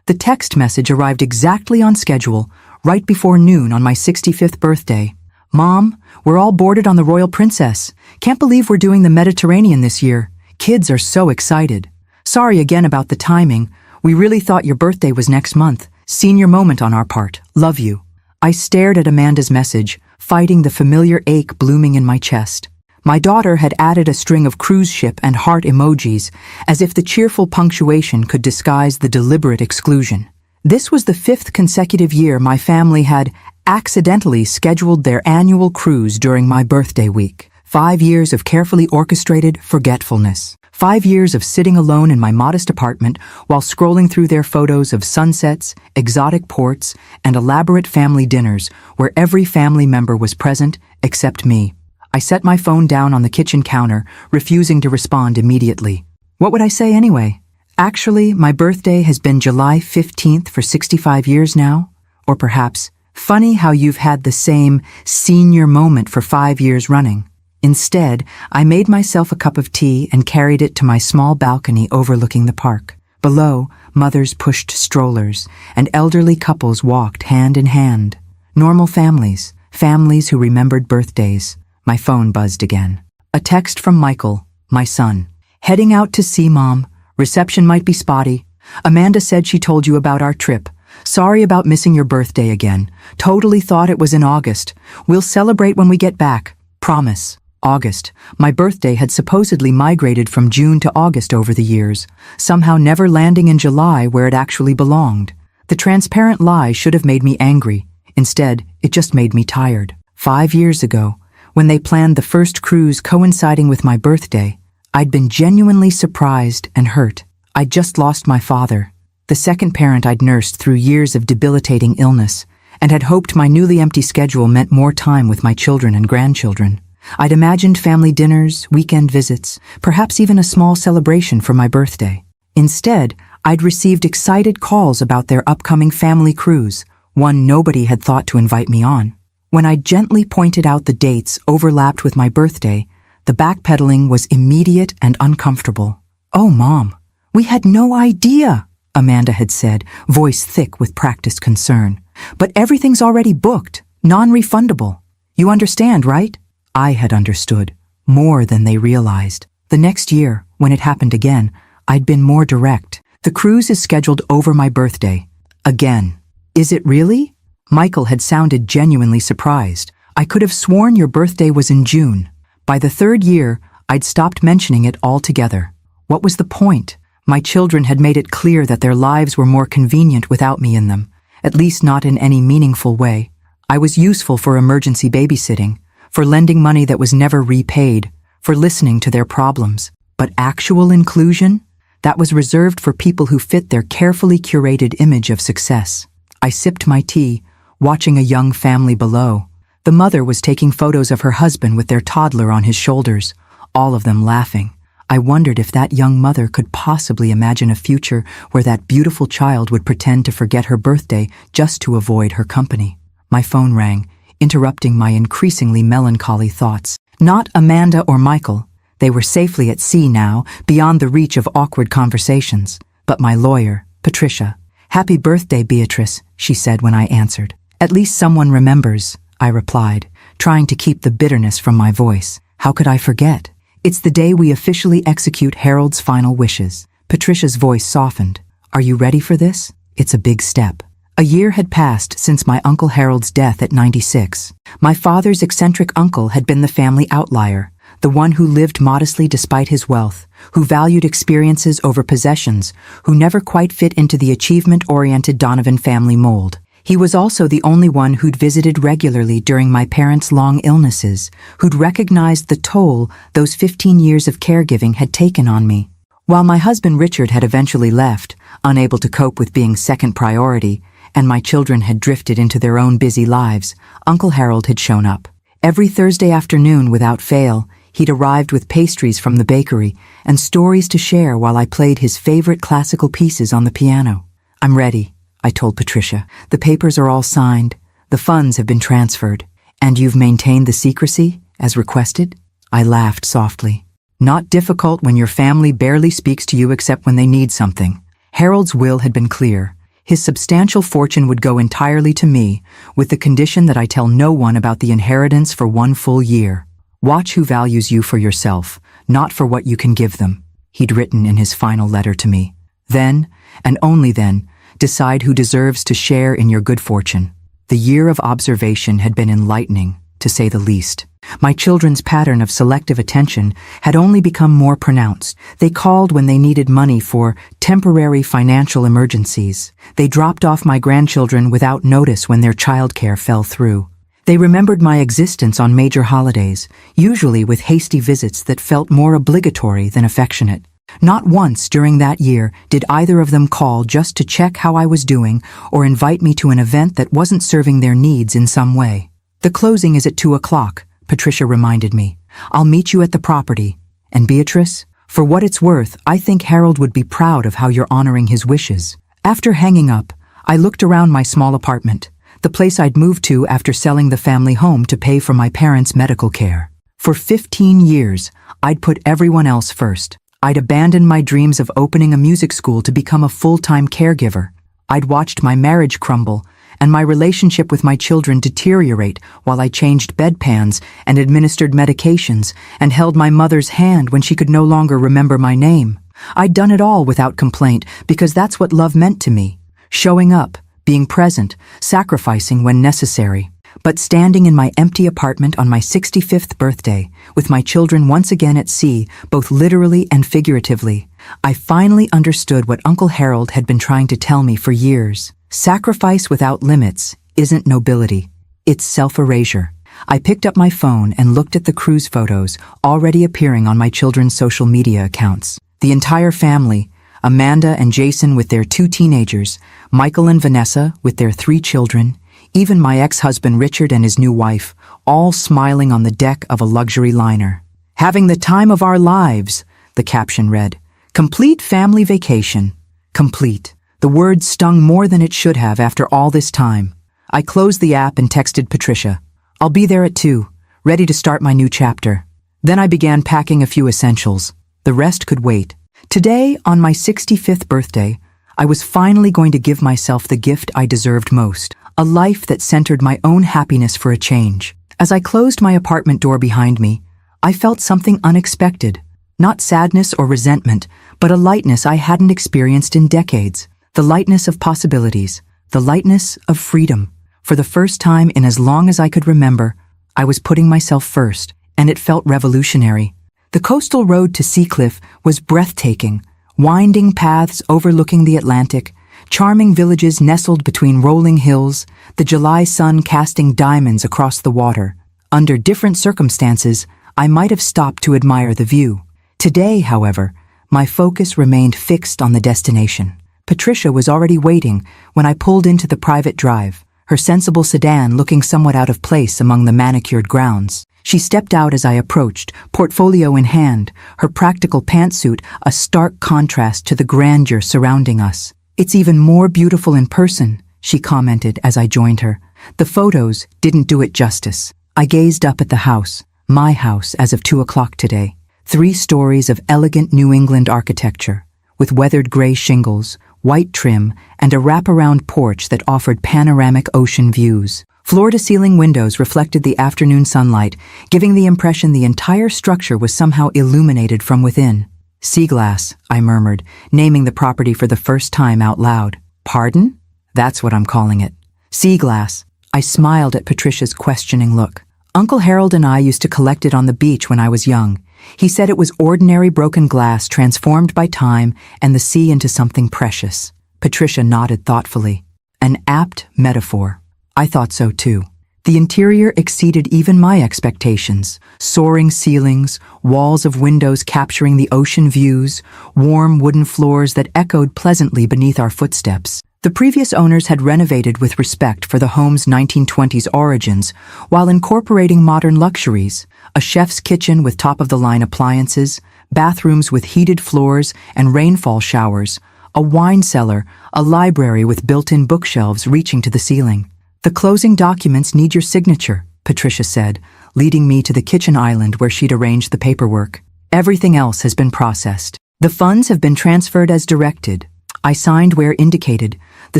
The text message arrived exactly on schedule, right before noon on my 65th birthday. "Mom, we're all boarded on the Royal Princess. Can't believe we're doing the Mediterranean this year. Kids are so excited. Sorry again about the timing. We really thought your birthday was next month. Senior moment on our part. Love you." I stared at Amanda's message, fighting the familiar ache blooming in my chest. My daughter had added a string of cruise ship and heart emojis, as if the cheerful punctuation could disguise the deliberate exclusion. This was the 5th consecutive year my family had accidentally scheduled their annual cruise during my birthday week. 5 years of carefully orchestrated forgetfulness. 5 years of sitting alone in my modest apartment while scrolling through their photos of sunsets, exotic ports, and elaborate family dinners where every family member was present except me. I set my phone down on the kitchen counter, refusing to respond immediately. What would I say anyway? Actually, my birthday has been July 15th for 65 years now. Or perhaps, funny how you've had the same senior moment for 5 years running. Instead, I made myself a cup of tea and carried it to my small balcony overlooking the park. Below, mothers pushed strollers, and elderly couples walked hand in hand. Normal families, families who remembered birthdays. My phone buzzed again. A text from Michael, my son. "Heading out to see Mom. Reception might be spotty. Amanda said she told you about our trip. Sorry about missing your birthday again. Totally thought it was in August. We'll celebrate when we get back. Promise." August. My birthday had supposedly migrated from June to August over the years, somehow never landing in July where it actually belonged. The transparent lie should have made me angry. Instead, it just made me tired. 5 years ago, when they planned the first cruise coinciding with my birthday, I'd been genuinely surprised and hurt. I'd just lost my father, the second parent I'd nursed through years of debilitating illness, and had hoped my newly empty schedule meant more time with my children and grandchildren. I'd imagined family dinners, weekend visits, perhaps even a small celebration for my birthday. Instead, I'd received excited calls about their upcoming family cruise, one nobody had thought to invite me on. When I gently pointed out the dates overlapped with my birthday, the backpedaling was immediate and uncomfortable. "Oh, Mom, we had no idea," Amanda had said, voice thick with practiced concern. "But everything's already booked, non-refundable. You understand, right?" I had understood, more than they realized. The next year, when it happened again, I'd been more direct. "The cruise is scheduled over my birthday. Again." "Is it really?" Michael had sounded genuinely surprised. "I could have sworn your birthday was in June." By the 3rd year, I'd stopped mentioning it altogether. What was the point? My children had made it clear that their lives were more convenient without me in them, at least not in any meaningful way. I was useful for emergency babysitting, for lending money that was never repaid, for listening to their problems. But actual inclusion? That was reserved for people who fit their carefully curated image of success. I sipped my tea, watching a young family below. The mother was taking photos of her husband with their toddler on his shoulders, all of them laughing. I wondered if that young mother could possibly imagine a future where that beautiful child would pretend to forget her birthday just to avoid her company. My phone rang, interrupting my increasingly melancholy thoughts. Not Amanda or Michael. They were safely at sea now, beyond the reach of awkward conversations. But my lawyer, Patricia. "Happy birthday, Beatrice," she said when I answered. "At least someone remembers," I replied, trying to keep the bitterness from my voice. How could I forget? "It's the day we officially execute Harold's final wishes." Patricia's voice softened. "Are you ready for this? It's a big step." A year had passed since my Uncle Harold's death at 96. My father's eccentric uncle had been the family outlier, the one who lived modestly despite his wealth, who valued experiences over possessions, who never quite fit into the achievement-oriented Donovan family mold. He was also the only one who'd visited regularly during my parents' long illnesses, who'd recognized the toll those 15 years of caregiving had taken on me. While my husband Richard had eventually left, unable to cope with being second priority, and my children had drifted into their own busy lives, Uncle Harold had shown up. Every Thursday afternoon, without fail, he'd arrived with pastries from the bakery and stories to share while I played his favorite classical pieces on the piano. "I'm ready," I told Patricia. "The papers are all signed. The funds have been transferred. And you've maintained the secrecy, as requested?" I laughed softly. "Not difficult when your family barely speaks to you except when they need something." Harold's will had been clear. His substantial fortune would go entirely to me, with the condition that I tell no one about the inheritance for 1 full year. Watch who values you for yourself, not for what you can give them, he'd written in his final letter to me. Then, and only then, decide who deserves to share in your good fortune. The year of observation had been enlightening, to say the least. My children's pattern of selective attention had only become more pronounced. They called when they needed money for temporary financial emergencies. They dropped off my grandchildren without notice when their childcare fell through. They remembered my existence on major holidays, usually with hasty visits that felt more obligatory than affectionate. Not once during that year did either of them call just to check how I was doing or invite me to an event that wasn't serving their needs in some way. The closing is at 2 o'clock, Patricia reminded me. I'll meet you at the property. And Beatrice, for what it's worth, I think Harold would be proud of how you're honoring his wishes. After hanging up, I looked around my small apartment, the place I'd moved to after selling the family home to pay for my parents' medical care. For 15 years, I'd put everyone else first. I'd abandoned my dreams of opening a music school to become a full-time caregiver. I'd watched my marriage crumble and my relationship with my children deteriorate while I changed bedpans and administered medications and held my mother's hand when she could no longer remember my name. I'd done it all without complaint because that's what love meant to me. Showing up, being present, sacrificing when necessary. But standing in my empty apartment on my 65th birthday, with my children once again at sea, both literally and figuratively, I finally understood what Uncle Harold had been trying to tell me for years. Sacrifice without limits isn't nobility, it's self-erasure. I picked up my phone and looked at the cruise photos already appearing on my children's social media accounts. The entire family, Amanda and Jason with their 2 teenagers, Michael and Vanessa with their 3 children, even my ex-husband Richard and his new wife, all smiling on the deck of a luxury liner. Having the time of our lives, the caption read. Complete family vacation. Complete. The word stung more than it should have after all this time. I closed the app and texted Patricia. I'll be there at 2, ready to start my new chapter. Then I began packing a few essentials. The rest could wait. Today, on my 65th birthday, I was finally going to give myself the gift I deserved most. A life that centered my own happiness for a change. As I closed my apartment door behind me, I felt something unexpected. Not sadness or resentment, but a lightness I hadn't experienced in decades. The lightness of possibilities. The lightness of freedom. For the first time in as long as I could remember, I was putting myself first, and it felt revolutionary. The coastal road to Seacliff was breathtaking. Winding paths overlooking the Atlantic, charming villages nestled between rolling hills, the July sun casting diamonds across the water. Under different circumstances, I might have stopped to admire the view. Today, however, my focus remained fixed on the destination. Patricia was already waiting when I pulled into the private drive, her sensible sedan looking somewhat out of place among the manicured grounds. She stepped out as I approached, portfolio in hand, her practical pantsuit a stark contrast to the grandeur surrounding us. It's even more beautiful in person, she commented as I joined her. The photos didn't do it justice. I gazed up at the house, my house as of 2 o'clock today. 3 stories of elegant New England architecture, with weathered gray shingles, white trim, and a wraparound porch that offered panoramic ocean views. Floor-to-ceiling windows reflected the afternoon sunlight, giving the impression the entire structure was somehow illuminated from within. Sea glass, I murmured, naming the property for the first time out loud. Pardon? That's what I'm calling it. Sea glass. I smiled at Patricia's questioning look. Uncle Harold and I used to collect it on the beach when I was young. He said it was ordinary broken glass transformed by time and the sea into something precious. Patricia nodded thoughtfully. An apt metaphor. I thought so too. The interior exceeded even my expectations. Soaring ceilings, walls of windows capturing the ocean views, warm wooden floors that echoed pleasantly beneath our footsteps. The previous owners had renovated with respect for the home's 1920s origins, while incorporating modern luxuries, a chef's kitchen with top-of-the-line appliances, bathrooms with heated floors and rainfall showers, a wine cellar, a library with built-in bookshelves reaching to the ceiling. The closing documents need your signature, Patricia said, leading me to the kitchen island where she'd arranged the paperwork. Everything else has been processed. The funds have been transferred as directed. I signed where indicated, the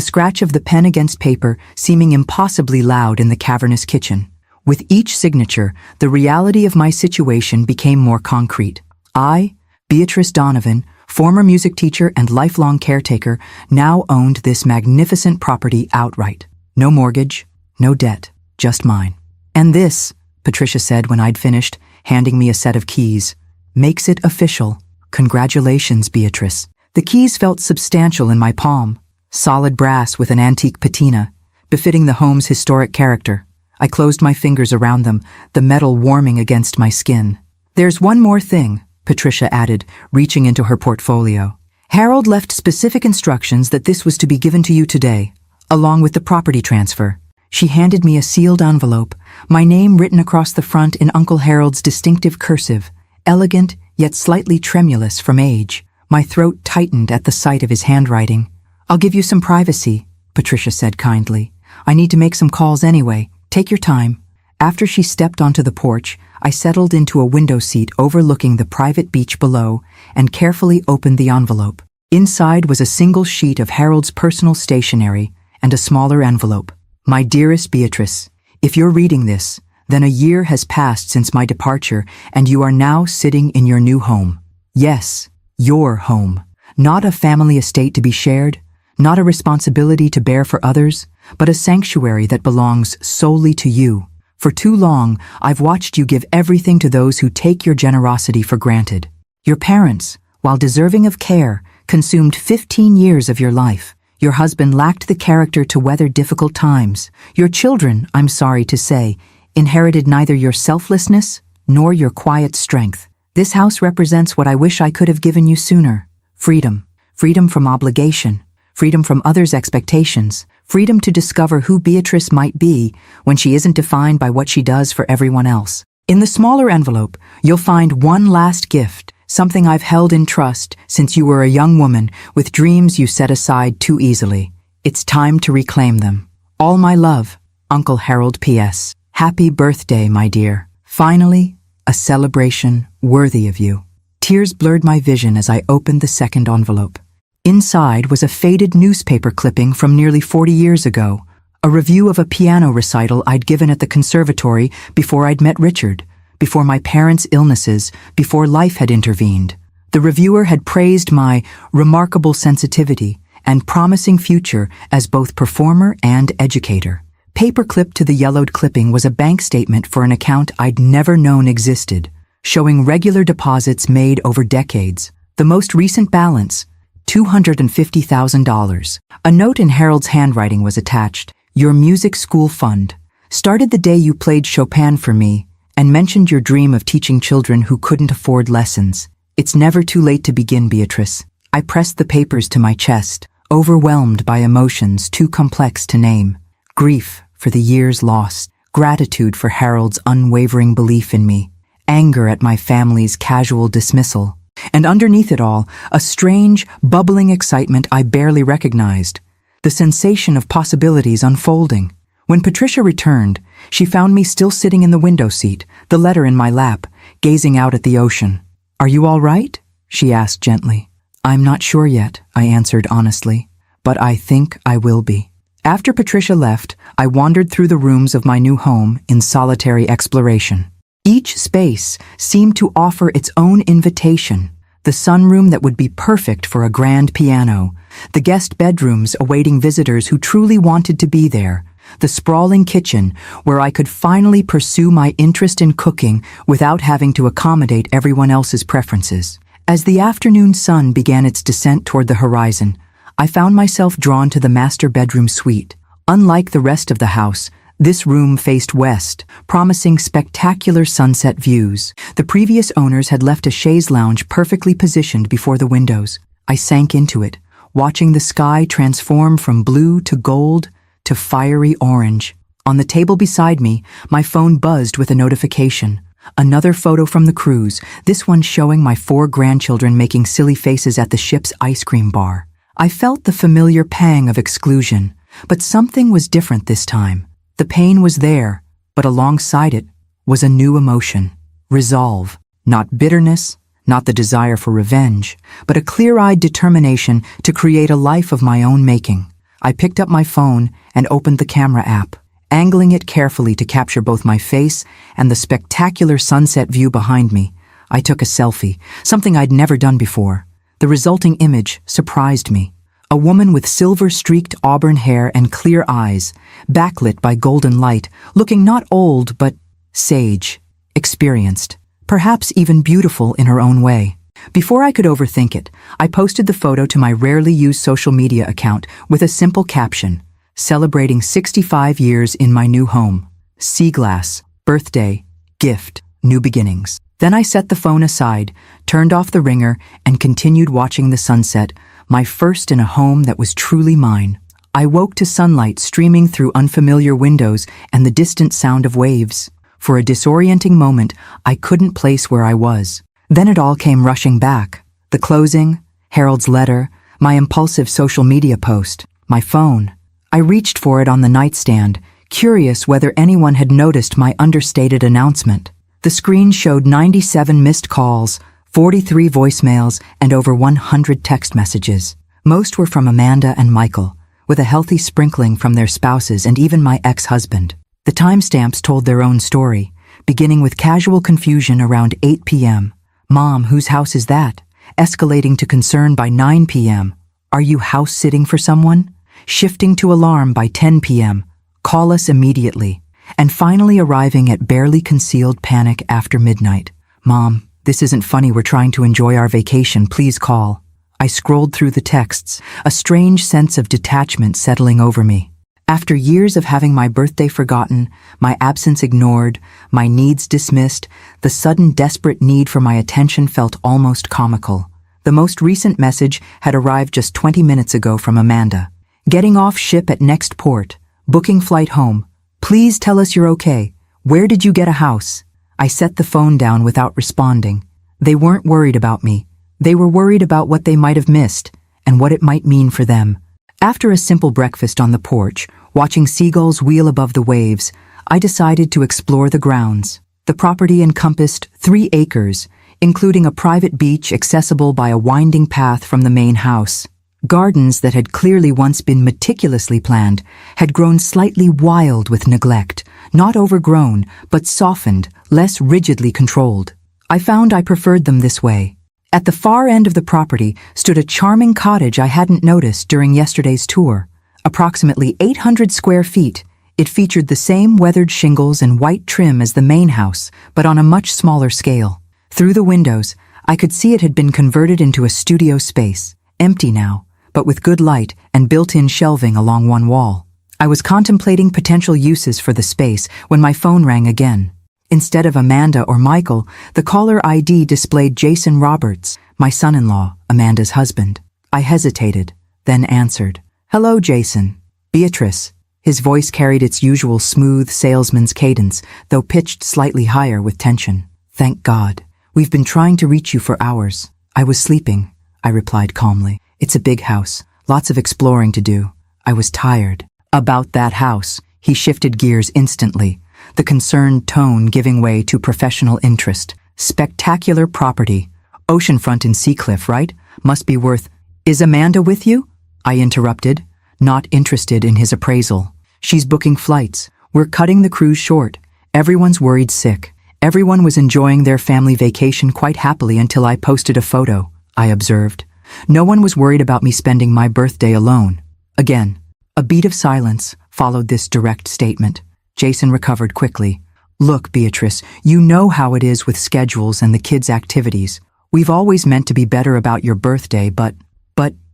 scratch of the pen against paper seeming impossibly loud in the cavernous kitchen. With each signature, the reality of my situation became more concrete. I, Beatrice Donovan, former music teacher and lifelong caretaker, now owned this magnificent property outright. No mortgage, no debt, just mine. "And this," Patricia said when I'd finished, handing me a set of keys, "makes it official. Congratulations, Beatrice." The keys felt substantial in my palm, solid brass with an antique patina, befitting the home's historic character. I closed my fingers around them, the metal warming against my skin. "There's one more thing," Patricia added, reaching into her portfolio. "Harold left specific instructions that this was to be given to you today, along with the property transfer." She handed me a sealed envelope, my name written across the front in Uncle Harold's distinctive cursive, elegant yet slightly tremulous from age. My throat tightened at the sight of his handwriting. "I'll give you some privacy," Patricia said kindly. "I need to make some calls anyway. Take your time." After she stepped onto the porch, I settled into a window seat overlooking the private beach below and carefully opened the envelope. Inside was a single sheet of Harold's personal stationery and a smaller envelope. "My dearest Beatrice, if you're reading this, then a year has passed since my departure and you are now sitting in your new home. Yes, your home. Not a family estate to be shared, not a responsibility to bear for others, but a sanctuary that belongs solely to you. For too long, I've watched you give everything to those who take your generosity for granted. Your parents, while deserving of care, consumed 15 years of your life. Your husband lacked the character to weather difficult times. Your children, I'm sorry to say, inherited neither your selflessness nor your quiet strength. This house represents what I wish I could have given you sooner. Freedom. Freedom from obligation. Freedom from others' expectations. Freedom to discover who Beatrice might be when she isn't defined by what she does for everyone else. In the smaller envelope, you'll find one last gift, something I've held in trust since you were a young woman with dreams you set aside too easily. It's time to reclaim them. All my love, Uncle Harold P.S. Happy birthday, my dear. Finally, a celebration worthy of you." Tears blurred my vision as I opened the second envelope. Inside was a faded newspaper clipping from nearly 40 years ago, a review of a piano recital I'd given at the conservatory before I'd met Richard, before my parents' illnesses, before life had intervened. The reviewer had praised my remarkable sensitivity and promising future as both performer and educator. Paperclipped to the yellowed clipping was a bank statement for an account I'd never known existed, showing regular deposits made over decades. The most recent balance, $250,000. A note in Harold's handwriting was attached. "Your music school fund. Started the day you played Chopin for me and mentioned your dream of teaching children who couldn't afford lessons. It's never too late to begin, Beatrice." I pressed the papers to my chest, overwhelmed by emotions too complex to name. Grief for the years lost, gratitude for Harold's unwavering belief in me, anger at my family's casual dismissal, and underneath it all, a strange, bubbling excitement I barely recognized, the sensation of possibilities unfolding. When Patricia returned, she found me still sitting in the window seat, the letter in my lap, gazing out at the ocean. "Are you all right?" she asked gently. "I'm not sure yet," I answered honestly, "but I think I will be." After Patricia left, I wandered through the rooms of my new home in solitary exploration. Each space seemed to offer its own invitation. The sunroom that would be perfect for a grand piano, the guest bedrooms awaiting visitors who truly wanted to be there, the sprawling kitchen where I could finally pursue my interest in cooking without having to accommodate everyone else's preferences. As the afternoon sun began its descent toward the horizon, I found myself drawn to the master bedroom suite. Unlike the rest of the house, this room faced west, promising spectacular sunset views. The previous owners had left a chaise lounge perfectly positioned before the windows. I sank into it, watching the sky transform from blue to gold to fiery orange. On the table beside me, my phone buzzed with a notification. Another photo from the cruise, this one showing my 4 grandchildren making silly faces at the ship's ice cream bar. I felt the familiar pang of exclusion, but something was different this time. The pain was there, but alongside it was a new emotion. Resolve. Not bitterness, not the desire for revenge, but a clear-eyed determination to create a life of my own making. I picked up my phone and opened the camera app, angling it carefully to capture both my face and the spectacular sunset view behind me. I took a selfie, something I'd never done before. The resulting image surprised me. A woman with silver-streaked auburn hair and clear eyes, backlit by golden light, looking not old but sage, experienced, perhaps even beautiful in her own way. Before I could overthink it, I posted the photo to my rarely used social media account with a simple caption, celebrating 65 years in my new home. Sea glass, birthday, gift, new beginnings. Then I set the phone aside, turned off the ringer, and continued watching the sunset, my first in a home that was truly mine. I woke to sunlight streaming through unfamiliar windows and the distant sound of waves. For a disorienting moment, I couldn't place where I was. Then it all came rushing back. The closing, Harold's letter, my impulsive social media post, my phone. I reached for it on the nightstand, curious whether anyone had noticed my understated announcement. The screen showed 97 missed calls, 43 voicemails, and over 100 text messages. Most were from Amanda and Michael, with a healthy sprinkling from their spouses and even my ex-husband. The timestamps told their own story, beginning with casual confusion around 8 p.m. "Mom, whose house is that?" Escalating to concern by 9 p.m. "Are you house-sitting for someone?" Shifting to alarm by 10 p.m. "Call us immediately." And finally arriving at barely concealed panic after midnight. "Mom, this isn't funny, we're trying to enjoy our vacation, please call." I scrolled through the texts, a strange sense of detachment settling over me. After years of having my birthday forgotten, my absence ignored, my needs dismissed, the sudden desperate need for my attention felt almost comical. The most recent message had arrived just 20 minutes ago from Amanda. "Getting off ship at next port. Booking flight home. Please tell us you're okay. Where did you get a house?" I set the phone down without responding. They weren't worried about me. They were worried about what they might have missed and what it might mean for them. After a simple breakfast on the porch, watching seagulls wheel above the waves, I decided to explore the grounds. The property encompassed 3 acres, including a private beach accessible by a winding path from the main house. Gardens that had clearly once been meticulously planned had grown slightly wild with neglect, not overgrown, but softened, less rigidly controlled. I found I preferred them this way. At the far end of the property stood a charming cottage I hadn't noticed during yesterday's tour. Approximately 800 square feet, it featured the same weathered shingles and white trim as the main house, but on a much smaller scale. Through the windows, I could see it had been converted into a studio space, empty now, but with good light and built-in shelving along one wall. I was contemplating potential uses for the space when my phone rang again. Instead of Amanda or Michael, the caller ID displayed Jason Roberts, my son-in-law, Amanda's husband. I hesitated, then answered. "Hello, Jason. Beatrice." His voice carried its usual smooth salesman's cadence, though pitched slightly higher with tension. "Thank God. We've been trying to reach you for hours." "I was sleeping," I replied calmly. "It's a big house, lots of exploring to do. I was tired." "About that house," he shifted gears instantly, the concerned tone giving way to professional interest. "Spectacular property. Oceanfront in Seacliff, right? Must be worth—" "Is Amanda with you?" I interrupted, not interested in his appraisal. "She's booking flights. We're cutting the cruise short. Everyone's worried sick." Everyone was enjoying their family vacation quite happily until I posted a photo, I observed. No one was worried about me spending my birthday alone. Again, a beat of silence followed this direct statement. Jason recovered quickly. "Look, Beatrice, you know how it is with schedules and the kids' activities. We've always meant to be better about your birthday, but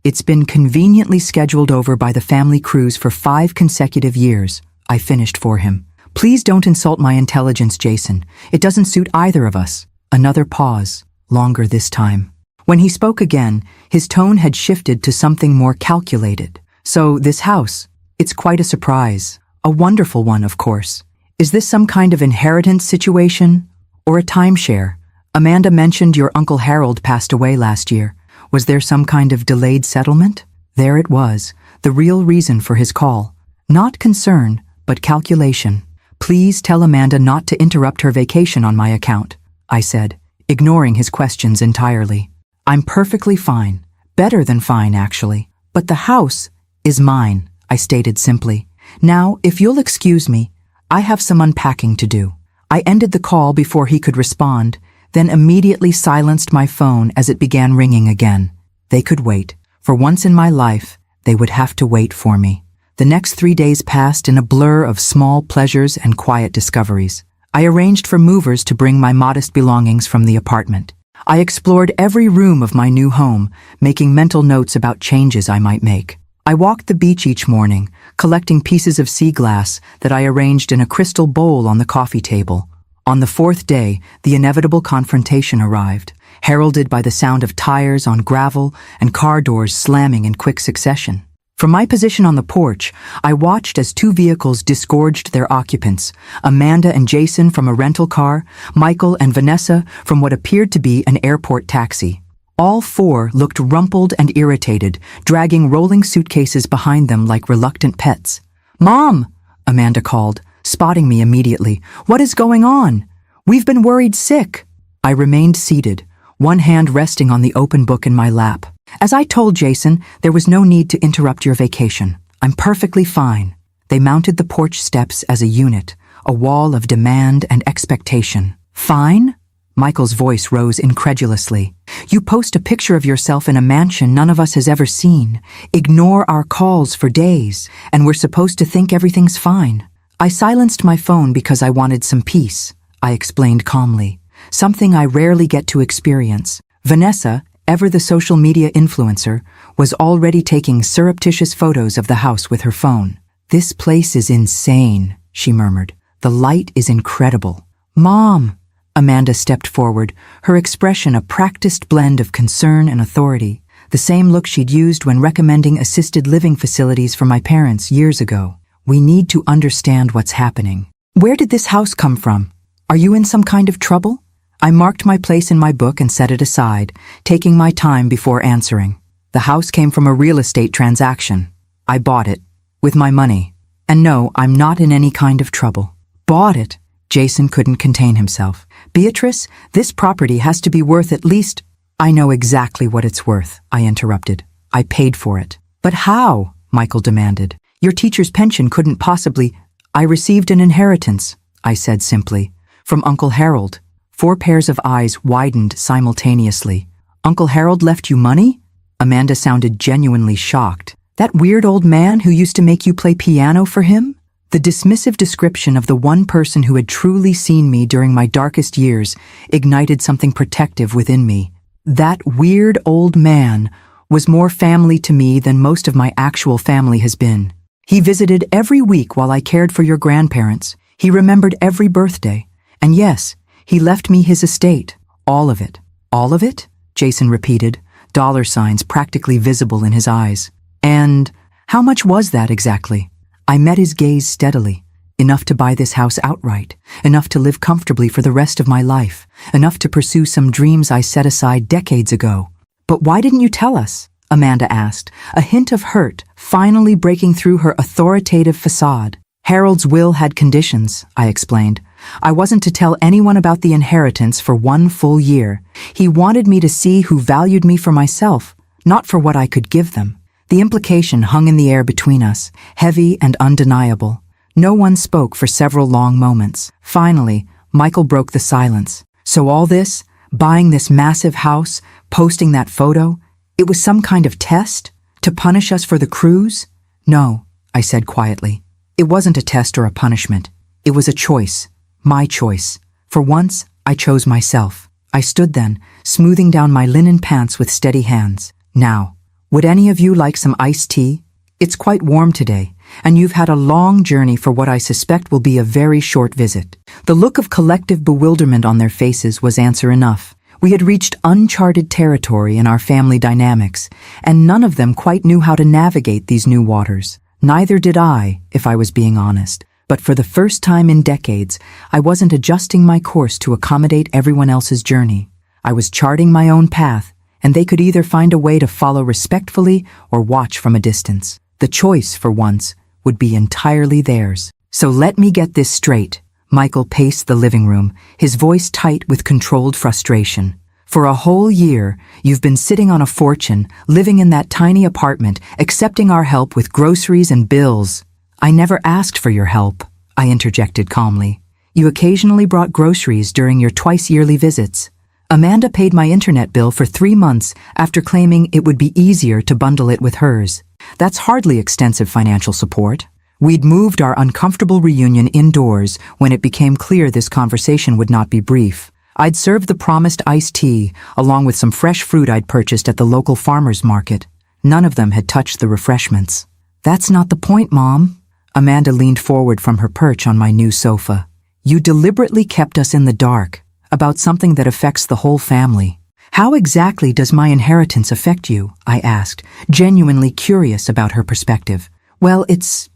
it's been conveniently scheduled over by the family cruise for 5 consecutive years," I finished for him. "Please don't insult my intelligence, Jason. It doesn't suit either of us." Another pause, longer this time. When he spoke again, his tone had shifted to something more calculated. "So this house, it's quite a surprise. A wonderful one, of course. Is this some kind of inheritance situation? Or a timeshare? Amanda mentioned your Uncle Harold passed away last year. Was there some kind of delayed settlement?" There it was, the real reason for his call. Not concern, but calculation. "Please tell Amanda not to interrupt her vacation on my account," I said, ignoring his questions entirely. "I'm perfectly fine. Better than fine, actually. But the house is mine," I stated simply. Now, if you'll excuse me, I have some unpacking to do. I ended the call before he could respond, then immediately silenced my phone as it began ringing again. They could wait. For once in my life, they would have to wait for me. The next 3 days passed in a blur of small pleasures and quiet discoveries. I arranged for movers to bring my modest belongings from the apartment. I explored every room of my new home, making mental notes about changes I might make. I walked the beach each morning, collecting pieces of sea glass that I arranged in a crystal bowl on the coffee table. On the 4th day, the inevitable confrontation arrived, heralded by the sound of tires on gravel and car doors slamming in quick succession. From my position on the porch, I watched as 2 vehicles disgorged their occupants, Amanda and Jason from a rental car, Michael and Vanessa from what appeared to be an airport taxi. All 4 looked rumpled and irritated, dragging rolling suitcases behind them like reluctant pets. "Mom!" Amanda called, spotting me immediately. "What is going on? We've been worried sick." I remained seated, one hand resting on the open book in my lap. "As I told Jason, there was no need to interrupt your vacation. I'm perfectly fine." They mounted the porch steps as a unit, a wall of demand and expectation. "Fine?" Michael's voice rose incredulously. "You post a picture of yourself in a mansion none of us has ever seen, ignore our calls for days, and we're supposed to think everything's fine." I silenced my phone because I wanted some peace, I explained calmly, something I rarely get to experience. Vanessa, ever the social media influencer, was already taking surreptitious photos of the house with her phone. "This place is insane," she murmured. "The light is incredible." "Mom!" Amanda stepped forward, her expression a practiced blend of concern and authority, the same look she'd used when recommending assisted living facilities for my parents years ago. "We need to understand what's happening. Where did this house come from? Are you in some kind of trouble?" I marked my place in my book and set it aside, taking my time before answering. "The house came from a real estate transaction. I bought it. With my money. And no, I'm not in any kind of trouble." "Bought it?" Jason couldn't contain himself. "Beatrice, this property has to be worth at least—" "I know exactly what it's worth," I interrupted. "I paid for it." "But how?" Michael demanded. "Your teacher's pension couldn't possibly—" "I received an inheritance," I said simply, "from Uncle Harold." 4 pairs of eyes widened simultaneously. "Uncle Harold left you money?" Amanda sounded genuinely shocked. "That weird old man who used to make you play piano for him?" The dismissive description of the one person who had truly seen me during my darkest years ignited something protective within me. That weird old man was more family to me than most of my actual family has been. He visited every week while I cared for your grandparents. He remembered every birthday. And yes, he left me his estate. All of it. "All of it?" Jason repeated, dollar signs practically visible in his eyes. "And how much was that exactly?" I met his gaze steadily. "Enough to buy this house outright, enough to live comfortably for the rest of my life, enough to pursue some dreams I set aside decades ago." "But why didn't you tell us?" Amanda asked, a hint of hurt finally breaking through her authoritative facade. "Harold's will had conditions," I explained. "I wasn't to tell anyone about the inheritance for 1 full year. He wanted me to see who valued me for myself, not for what I could give them." The implication hung in the air between us, heavy and undeniable. No one spoke for several long moments. Finally, Michael broke the silence. "So all this, buying this massive house, posting that photo, it was some kind of test? To punish us for the cruise?" "No," I said quietly. "It wasn't a test or a punishment. It was a choice. My choice. For once, I chose myself." I stood then, smoothing down my linen pants with steady hands. "Now, would any of you like some iced tea? It's quite warm today, and you've had a long journey for what I suspect will be a very short visit." The look of collective bewilderment on their faces was answer enough. We had reached uncharted territory in our family dynamics, and none of them quite knew how to navigate these new waters. Neither did I, if I was being honest. But for the first time in decades, I wasn't adjusting my course to accommodate everyone else's journey. I was charting my own path, and they could either find a way to follow respectfully or watch from a distance. The choice, for once, would be entirely theirs. "So let me get this straight." Michael paced the living room, his voice tight with controlled frustration. For a whole year, you've been sitting on a fortune, living in that tiny apartment, accepting our help with groceries and bills. I never asked for your help, I interjected calmly. You occasionally brought groceries during your twice-yearly visits. Amanda paid my internet bill for 3 months after claiming it would be easier to bundle it with hers. That's hardly extensive financial support. We'd moved our uncomfortable reunion indoors when it became clear this conversation would not be brief. I'd served the promised iced tea, along with some fresh fruit I'd purchased at the local farmer's market. None of them had touched the refreshments. That's not the point, Mom. Amanda leaned forward from her perch on my new sofa. You deliberately kept us in the dark about something that affects the whole family. How exactly does my inheritance affect you? I asked, genuinely curious about her perspective. Well, it's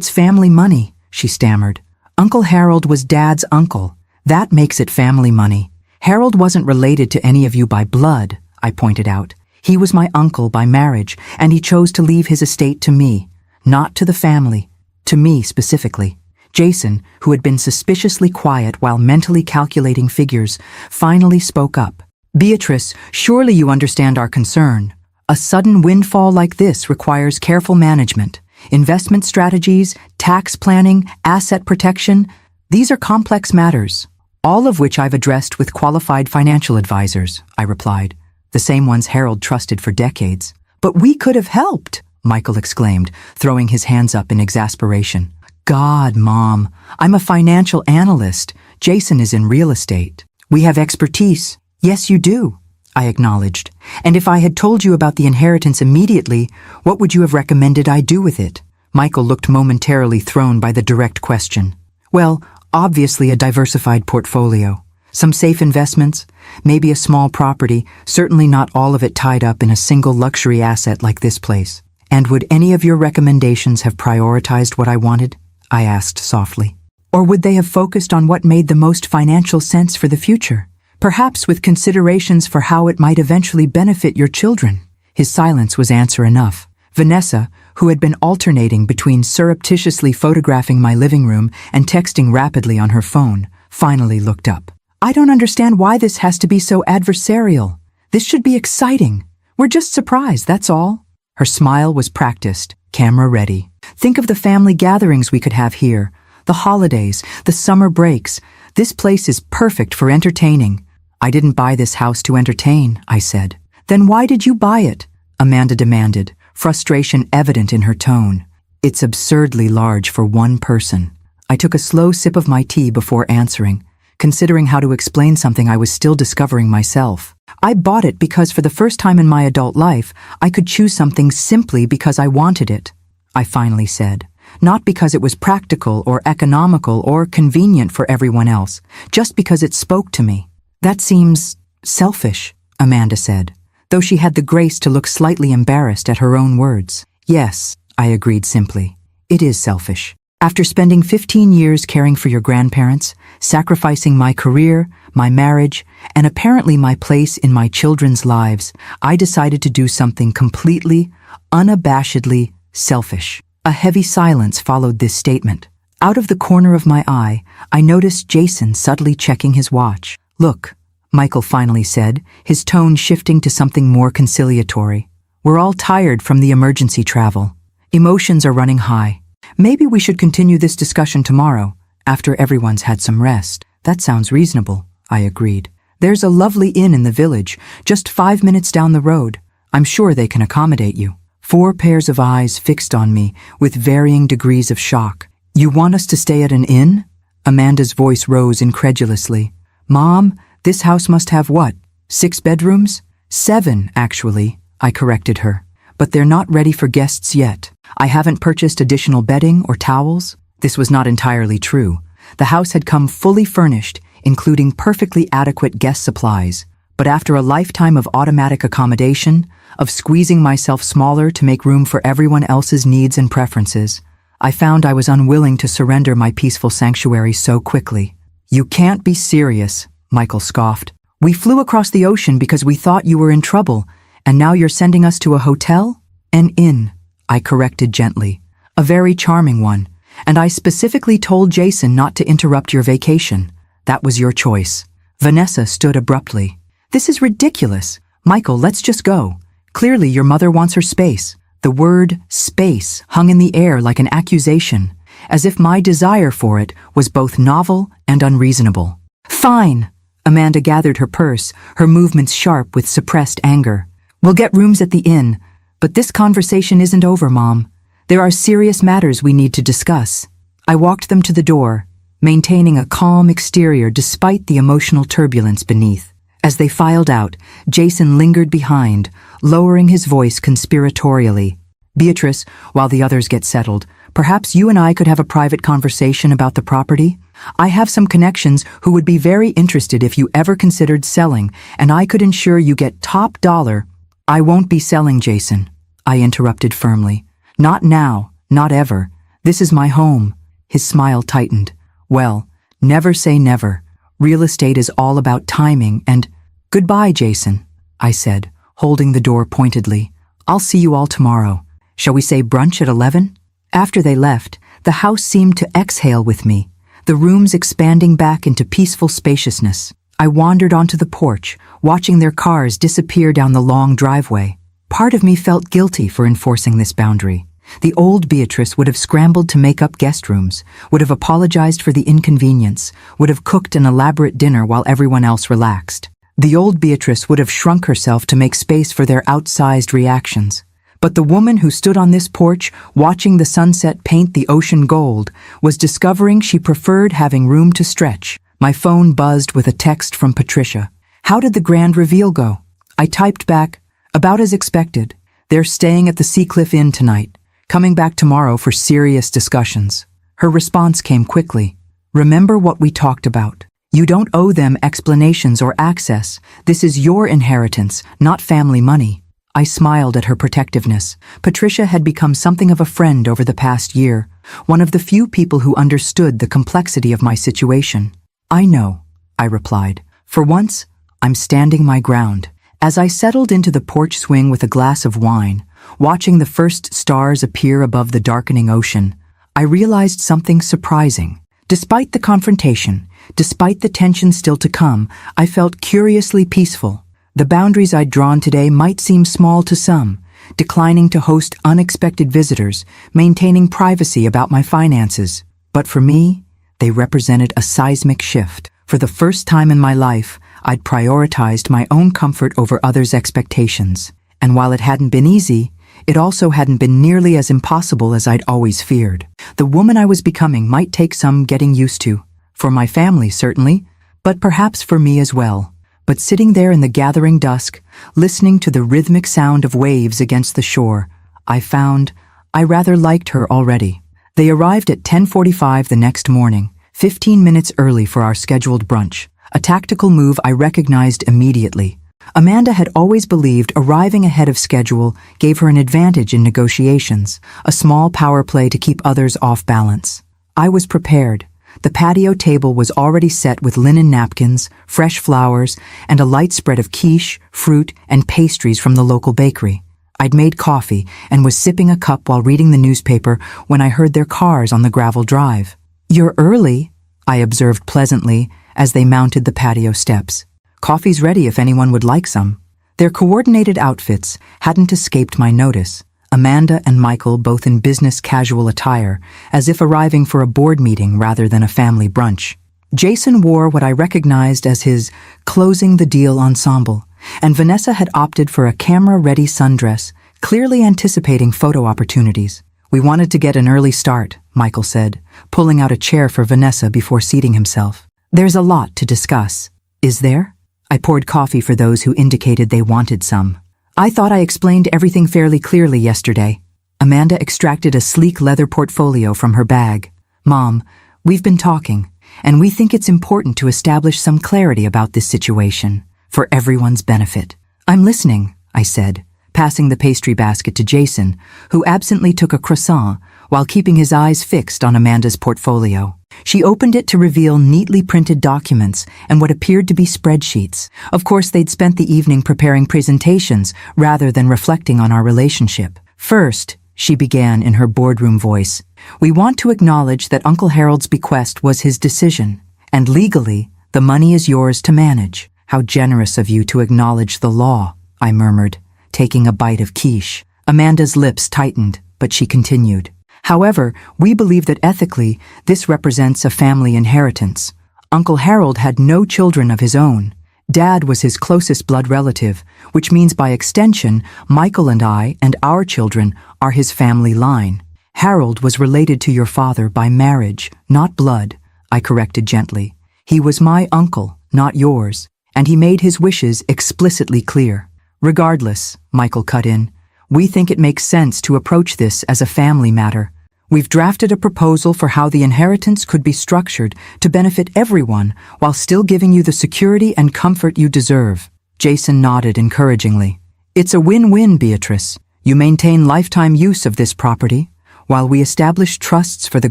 family money, she stammered. Uncle Harold was Dad's uncle. That makes it family money. Harold wasn't related to any of you by blood, I pointed out. He was my uncle by marriage, and he chose to leave his estate to me, not to the family, to me specifically. Jason, who had been suspiciously quiet while mentally calculating figures, finally spoke up. Beatrice, surely you understand our concern. A sudden windfall like this requires careful management. Investment strategies, tax planning, asset protection, these are complex matters. All of which I've addressed with qualified financial advisors, I replied, the same ones Harold trusted for decades. But we could have helped, Michael exclaimed, throwing his hands up in exasperation. God, Mom, I'm a financial analyst. Jason is in real estate. We have expertise. Yes, you do, I acknowledged. And if I had told you about the inheritance immediately, what would you have recommended I do with it? Michael looked momentarily thrown by the direct question. Well, obviously a diversified portfolio. Some safe investments, maybe a small property, certainly not all of it tied up in a single luxury asset like this place. And would any of your recommendations have prioritized what I wanted? I asked softly. Or would they have focused on what made the most financial sense for the future? Perhaps with considerations for how it might eventually benefit your children. His silence was answer enough. Vanessa, who had been alternating between surreptitiously photographing my living room and texting rapidly on her phone, finally looked up. I don't understand why this has to be so adversarial. This should be exciting. We're just surprised, that's all. Her smile was practiced, camera ready. Think of the family gatherings we could have here, the holidays, the summer breaks. This place is perfect for entertaining. I didn't buy this house to entertain, I said. Then why did you buy it? Amanda demanded, frustration evident in her tone. It's absurdly large for one person. I took a slow sip of my tea before answering, considering how to explain something I was still discovering myself. I bought it because for the first time in my adult life, I could choose something simply because I wanted it, I finally said. Not because it was practical or economical or convenient for everyone else, just because it spoke to me. That seems selfish, Amanda said, though she had the grace to look slightly embarrassed at her own words. Yes, I agreed simply. It is selfish. After spending 15 years caring for your grandparents, sacrificing my career, my marriage, and apparently my place in my children's lives, I decided to do something completely, unabashedly selfish. A heavy silence followed this statement. Out of the corner of my eye, I noticed Jason subtly checking his watch. Look, Michael finally said, his tone shifting to something more conciliatory. We're all tired from the emergency travel. Emotions are running high. Maybe we should continue this discussion tomorrow, after everyone's had some rest. That sounds reasonable, I agreed. There's a lovely inn in the village, just 5 minutes down the road. I'm sure they can accommodate you. 4 pairs of eyes fixed on me, with varying degrees of shock. You want us to stay at an inn? Amanda's voice rose incredulously. Mom, this house must have what? 6 bedrooms? 7, actually, I corrected her. But they're not ready for guests yet. I haven't purchased additional bedding or towels. This was not entirely true. The house had come fully furnished, including perfectly adequate guest supplies. But after a lifetime of automatic accommodation, of squeezing myself smaller to make room for everyone else's needs and preferences, I found I was unwilling to surrender my peaceful sanctuary so quickly. You can't be serious, Michael scoffed. We flew across the ocean because we thought you were in trouble, and now you're sending us to a hotel? An inn, I corrected gently. A very charming one, and I specifically told Jason not to interrupt your vacation. That was your choice. Vanessa stood abruptly. This is ridiculous. Michael, let's just go. Clearly your mother wants her space. The word space hung in the air like an accusation, as if my desire for it was both novel and unreasonable. Fine. Amanda gathered her purse, her movements sharp with suppressed anger. We'll get rooms at the inn, but this conversation isn't over, Mom. There are serious matters we need to discuss. I walked them to the door, maintaining a calm exterior despite the emotional turbulence beneath. As they filed out, Jason lingered behind, lowering his voice conspiratorially. Beatrice, while the others get settled, perhaps you and I could have a private conversation about the property? I have some connections who would be very interested if you ever considered selling, and I could ensure you get top dollar. I won't be selling, Jason, I interrupted firmly. Not now, not ever. This is my home. His smile tightened. Well, never say never. Real estate is all about timing and— Goodbye, Jason, I said, holding the door pointedly. I'll see you all tomorrow. Shall we say brunch at 11? After they left, the house seemed to exhale with me, the rooms expanding back into peaceful spaciousness. I wandered onto the porch, watching their cars disappear down the long driveway. Part of me felt guilty for enforcing this boundary. The old Beatrice would have scrambled to make up guest rooms, would have apologized for the inconvenience, would have cooked an elaborate dinner while everyone else relaxed. The old Beatrice would have shrunk herself to make space for their outsized reactions. But the woman who stood on this porch, watching the sunset paint the ocean gold, was discovering she preferred having room to stretch. My phone buzzed with a text from Patricia. How did the grand reveal go? I typed back, about as expected. They're staying at the Seacliff Inn tonight, coming back tomorrow for serious discussions. Her response came quickly. Remember what we talked about. You don't owe them explanations or access. This is your inheritance, not family money. I smiled at her protectiveness. Patricia had become something of a friend over the past year, one of the few people who understood the complexity of my situation. I know, I replied. For once, I'm standing my ground. As I settled into the porch swing with a glass of wine, watching the first stars appear above the darkening ocean, I realized something surprising. Despite the confrontation, despite the tension still to come, I felt curiously peaceful. The boundaries I'd drawn today might seem small to some, declining to host unexpected visitors, maintaining privacy about my finances. But for me, they represented a seismic shift. For the first time in my life, I'd prioritized my own comfort over others' expectations. And while it hadn't been easy, it also hadn't been nearly as impossible as I'd always feared. The woman I was becoming might take some getting used to. For my family, certainly, but perhaps for me as well. But sitting there in the gathering dusk, listening to the rhythmic sound of waves against the shore, I found I rather liked her already. They arrived at 10:45 the next morning, 15 minutes early for our scheduled brunch, a tactical move I recognized immediately. Amanda had always believed arriving ahead of schedule gave her an advantage in negotiations, a small power play to keep others off balance. I was prepared. The patio table was already set with linen napkins, fresh flowers, and a light spread of quiche, fruit, and pastries from the local bakery. I'd made coffee and was sipping a cup while reading the newspaper when I heard their cars on the gravel drive. "You're early," I observed pleasantly as they mounted the patio steps. "Coffee's ready if anyone would like some." Their coordinated outfits hadn't escaped my notice. Amanda and Michael both in business casual attire, as if arriving for a board meeting rather than a family brunch. Jason wore what I recognized as his closing the deal ensemble, and Vanessa had opted for a camera-ready sundress, clearly anticipating photo opportunities. "We wanted to get an early start," Michael said, pulling out a chair for Vanessa before seating himself. "There's a lot to discuss." "Is there?" I poured coffee for those who indicated they wanted some. "I thought I explained everything fairly clearly yesterday." Amanda extracted a sleek leather portfolio from her bag. "Mom, we've been talking, and we think it's important to establish some clarity about this situation, for everyone's benefit." "I'm listening," I said, passing the pastry basket to Jason, who absently took a croissant while keeping his eyes fixed on Amanda's portfolio. She opened it to reveal neatly printed documents and what appeared to be spreadsheets. Of course, they'd spent the evening preparing presentations rather than reflecting on our relationship. "First," she began in her boardroom voice, "we want to acknowledge that Uncle Harold's bequest was his decision, and legally, the money is yours to manage. How generous of you to acknowledge the law, I murmured, taking a bite of quiche. Amanda's lips tightened, but she continued. However, we believe that ethically, this represents a family inheritance. Uncle Harold had no children of his own. Dad was his closest blood relative, which means by extension, Michael and I and our children are his family line. Harold was related to your father by marriage, not blood, I corrected gently. He was my uncle, not yours, and he made his wishes explicitly clear. Regardless, Michael cut in, we think it makes sense to approach this as a family matter. We've drafted a proposal for how the inheritance could be structured to benefit everyone while still giving you the security and comfort you deserve. Jason nodded encouragingly. It's a win-win, Beatrice. You maintain lifetime use of this property, while we establish trusts for the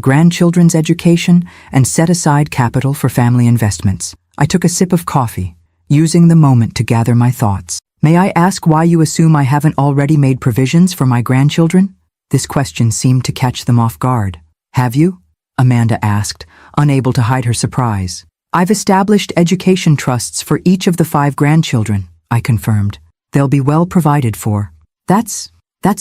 grandchildren's education and set aside capital for family investments. I took a sip of coffee, using the moment to gather my thoughts. May I ask why you assume I haven't already made provisions for my grandchildren? This question seemed to catch them off guard. Have you? Amanda asked, unable to hide her surprise. I've established education trusts for each of the 5 grandchildren, I confirmed. They'll be well provided for. That's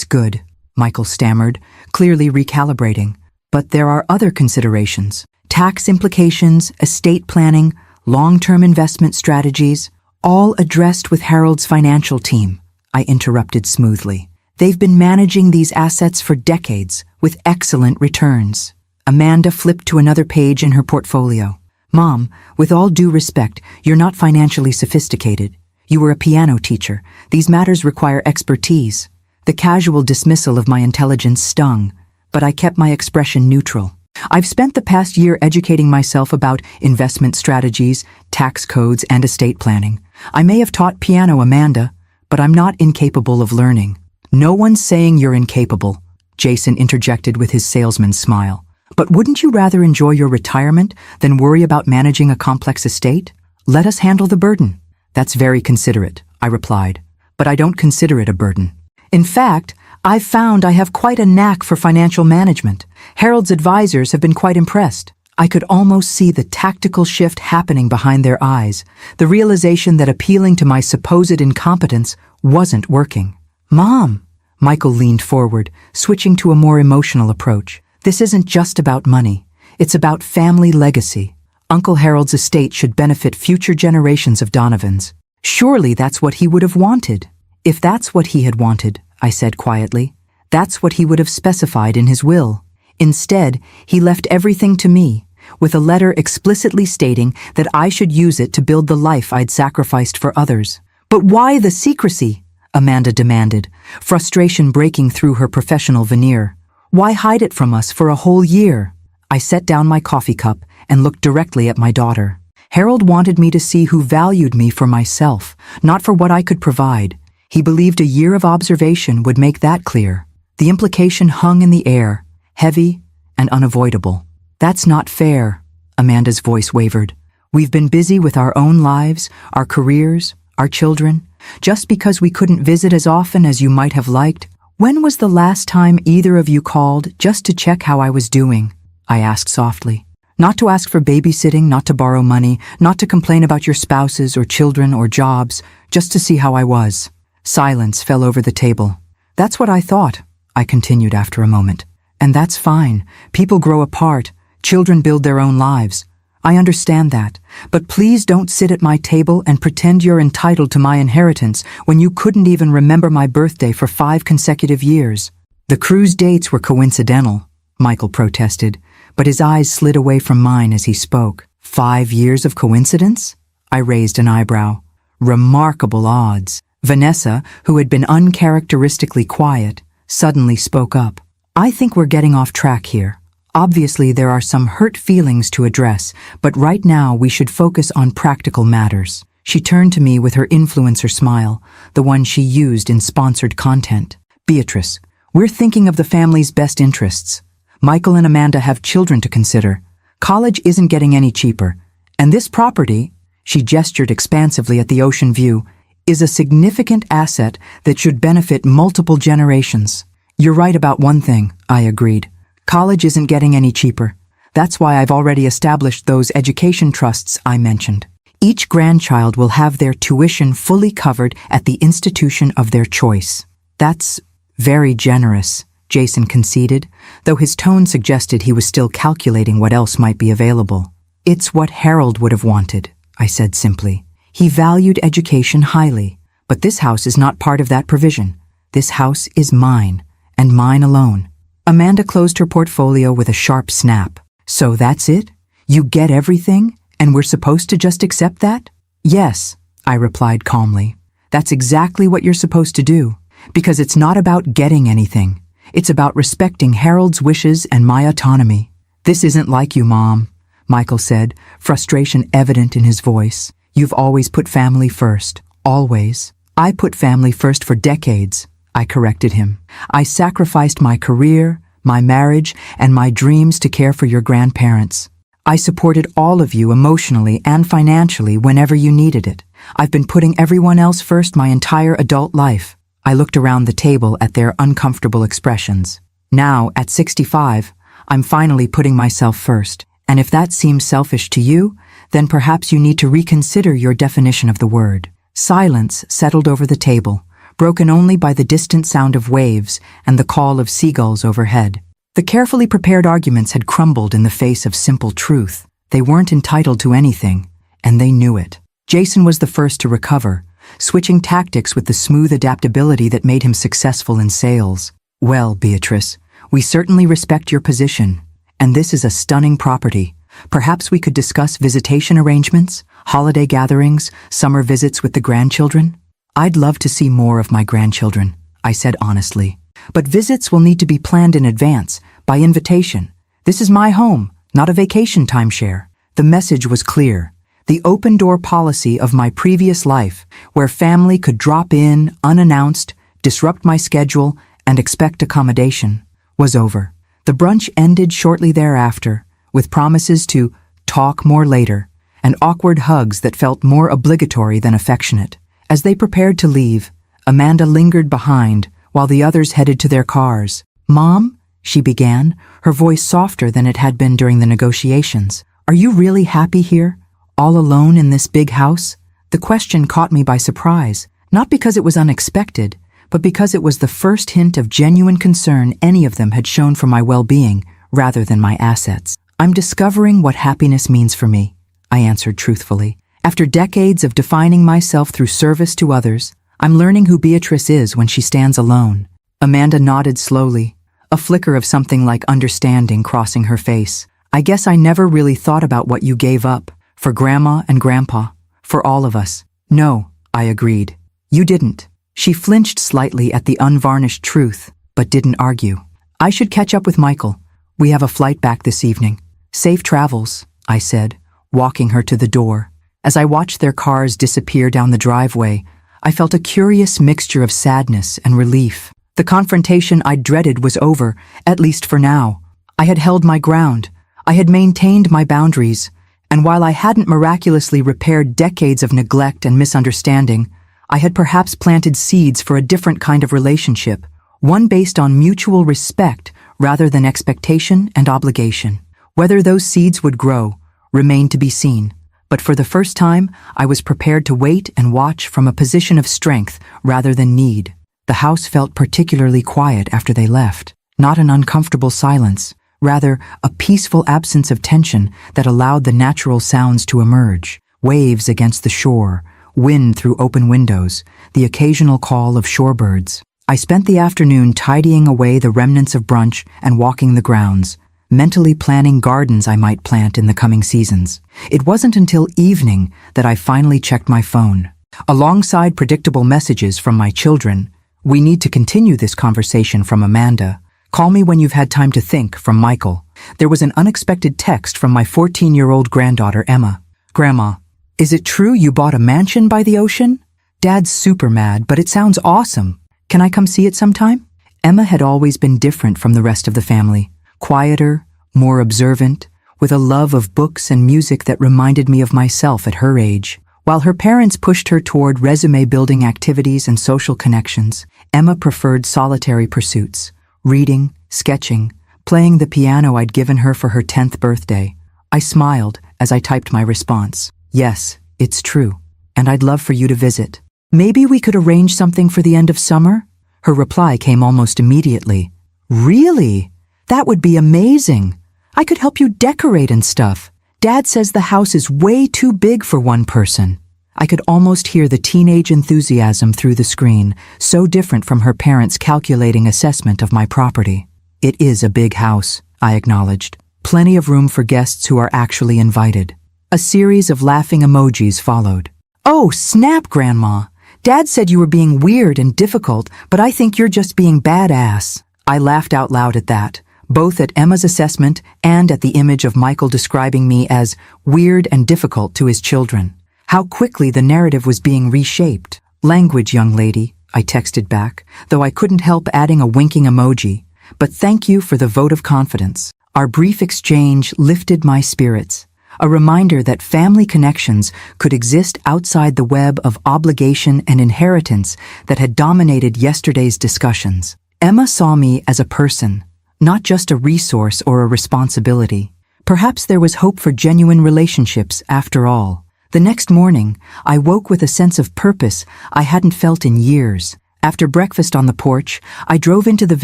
good, Michael stammered, clearly recalibrating. But there are other considerations. Tax implications, estate planning, long-term investment strategies, all addressed with Harold's financial team, I interrupted smoothly. They've been managing these assets for decades, with excellent returns. Amanda flipped to another page in her portfolio. Mom, with all due respect, you're not financially sophisticated. You were a piano teacher. These matters require expertise. The casual dismissal of my intelligence stung, but I kept my expression neutral. I've spent the past year educating myself about investment strategies, tax codes, and estate planning. I may have taught piano, Amanda, but I'm not incapable of learning. No one's saying you're incapable, Jason interjected with his salesman's smile. But wouldn't you rather enjoy your retirement than worry about managing a complex estate? Let us handle the burden. That's very considerate, I replied, but I don't consider it a burden. In fact, I've found I have quite a knack for financial management. Harold's advisors have been quite impressed. I could almost see the tactical shift happening behind their eyes, the realization that appealing to my supposed incompetence wasn't working. Mom, Michael leaned forward, switching to a more emotional approach. This isn't just about money. It's about family legacy. Uncle Harold's estate should benefit future generations of Donovans. Surely that's what he would have wanted. If that's what he had wanted, I said quietly, that's what he would have specified in his will. Instead, he left everything to me, with a letter explicitly stating that I should use it to build the life I'd sacrificed for others. But why the secrecy? Amanda demanded, frustration breaking through her professional veneer. Why hide it from us for a whole year? I set down my coffee cup and looked directly at my daughter. Harold wanted me to see who valued me for myself, not for what I could provide. He believed a year of observation would make that clear. The implication hung in the air, heavy and unavoidable. That's not fair, Amanda's voice wavered. We've been busy with our own lives, our careers, our children. Just because we couldn't visit as often as you might have liked. When was the last time either of you called just to check how I was doing? I asked softly. Not to ask for babysitting, not to borrow money, not to complain about your spouses or children or jobs, just to see how I was. Silence fell over the table. That's what I thought, I continued after a moment. And that's fine. People grow apart. Children build their own lives. I understand that, but please don't sit at my table and pretend you're entitled to my inheritance when you couldn't even remember my birthday for 5 consecutive years. The cruise dates were coincidental, Michael protested, but his eyes slid away from mine as he spoke. 5 years of coincidence? I raised an eyebrow. Remarkable odds. Vanessa, who had been uncharacteristically quiet, suddenly spoke up. I think we're getting off track here. Obviously, there are some hurt feelings to address, but right now we should focus on practical matters. She turned to me with her influencer smile, the one she used in sponsored content. Beatrice, we're thinking of the family's best interests. Michael and Amanda have children to consider. College isn't getting any cheaper. And this property, she gestured expansively at the ocean view, is a significant asset that should benefit multiple generations. You're right about one thing, I agreed. College isn't getting any cheaper. That's why I've already established those education trusts I mentioned. Each grandchild will have their tuition fully covered at the institution of their choice. That's very generous, Jason conceded, though his tone suggested he was still calculating what else might be available. It's what Harold would have wanted, I said simply. He valued education highly, but this house is not part of that provision. This house is mine, and mine alone. Amanda closed her portfolio with a sharp snap. So that's it? You get everything, and we're supposed to just accept that? Yes, I replied calmly. That's exactly what you're supposed to do, because it's not about getting anything. It's about respecting Harold's wishes and my autonomy. This isn't like you, Mom, Michael said, frustration evident in his voice. You've always put family first. Always. I put family first for decades, I corrected him. I sacrificed my career, my marriage, and my dreams to care for your grandparents. I supported all of you emotionally and financially whenever you needed it. I've been putting everyone else first my entire adult life. I looked around the table at their uncomfortable expressions. Now, at 65, I'm finally putting myself first. And if that seems selfish to you, then perhaps you need to reconsider your definition of the word. Silence settled over the table, broken only by the distant sound of waves and the call of seagulls overhead. The carefully prepared arguments had crumbled in the face of simple truth. They weren't entitled to anything, and they knew it. Jason was the first to recover, switching tactics with the smooth adaptability that made him successful in sales. Well, Beatrice, we certainly respect your position, and this is a stunning property. Perhaps we could discuss visitation arrangements, holiday gatherings, summer visits with the grandchildren? I'd love to see more of my grandchildren, I said honestly. But visits will need to be planned in advance, by invitation. This is my home, not a vacation timeshare. The message was clear. The open-door policy of my previous life, where family could drop in unannounced, disrupt my schedule, and expect accommodation, was over. The brunch ended shortly thereafter, with promises to talk more later, and awkward hugs that felt more obligatory than affectionate. As they prepared to leave, Amanda lingered behind, while the others headed to their cars. Mom, she began, her voice softer than it had been during the negotiations. Are you really happy here? All alone in this big house? The question caught me by surprise, not because it was unexpected, but because it was the first hint of genuine concern any of them had shown for my well-being, rather than my assets. I'm discovering what happiness means for me, I answered truthfully. After decades of defining myself through service to others, I'm learning who Beatrice is when she stands alone. Amanda nodded slowly, a flicker of something like understanding crossing her face. I guess I never really thought about what you gave up, for Grandma and Grandpa, for all of us. No, I agreed. You didn't. She flinched slightly at the unvarnished truth, but didn't argue. I should catch up with Michael. We have a flight back this evening. Safe travels, I said, walking her to the door. As I watched their cars disappear down the driveway, I felt a curious mixture of sadness and relief. The confrontation I dreaded was over, at least for now. I had held my ground. I had maintained my boundaries. And while I hadn't miraculously repaired decades of neglect and misunderstanding, I had perhaps planted seeds for a different kind of relationship, one based on mutual respect rather than expectation and obligation. Whether those seeds would grow remained to be seen. But for the first time, I was prepared to wait and watch from a position of strength rather than need. The house felt particularly quiet after they left, not an uncomfortable silence, rather a peaceful absence of tension that allowed the natural sounds to emerge. Waves against the shore, wind through open windows, the occasional call of shorebirds. I spent the afternoon tidying away the remnants of brunch and walking the grounds, mentally planning gardens I might plant in the coming seasons. It wasn't until evening that I finally checked my phone. Alongside predictable messages from my children, "We need to continue this conversation," from Amanda. "Call me when you've had time to think," from Michael. There was an unexpected text from my 14-year-old granddaughter, Emma. "Grandma, is it true you bought a mansion by the ocean? Dad's super mad, but it sounds awesome. Can I come see it sometime?" Emma had always been different from the rest of the family. Quieter, more observant, with a love of books and music that reminded me of myself at her age. While her parents pushed her toward resume-building activities and social connections, Emma preferred solitary pursuits, reading, sketching, playing the piano I'd given her for her 10th birthday. I smiled as I typed my response. Yes, It's true, and I'd love for you to visit. Maybe we could arrange something for the end of summer? Her reply came almost immediately. Really? That would be amazing. I could help you decorate and stuff. Dad says the house is way too big for one person. I could almost hear the teenage enthusiasm through the screen, so different from her parents' calculating assessment of my property. It is a big house, I acknowledged. Plenty of room for guests who are actually invited. A series of laughing emojis followed. Oh, snap, Grandma! Dad said you were being weird and difficult, but I think you're just being badass. I laughed out loud at that, both at Emma's assessment and at the image of Michael describing me as weird and difficult to his children. How quickly the narrative was being reshaped. Language, young lady, I texted back, though I couldn't help adding a winking emoji. But thank you for the vote of confidence. Our brief exchange lifted my spirits. A reminder that family connections could exist outside the web of obligation and inheritance that had dominated yesterday's discussions. Emma saw me as a person, not just a resource or a responsibility. Perhaps there was hope for genuine relationships after all. The next morning, I woke with a sense of purpose I hadn't felt in years. After breakfast on the porch, I drove into the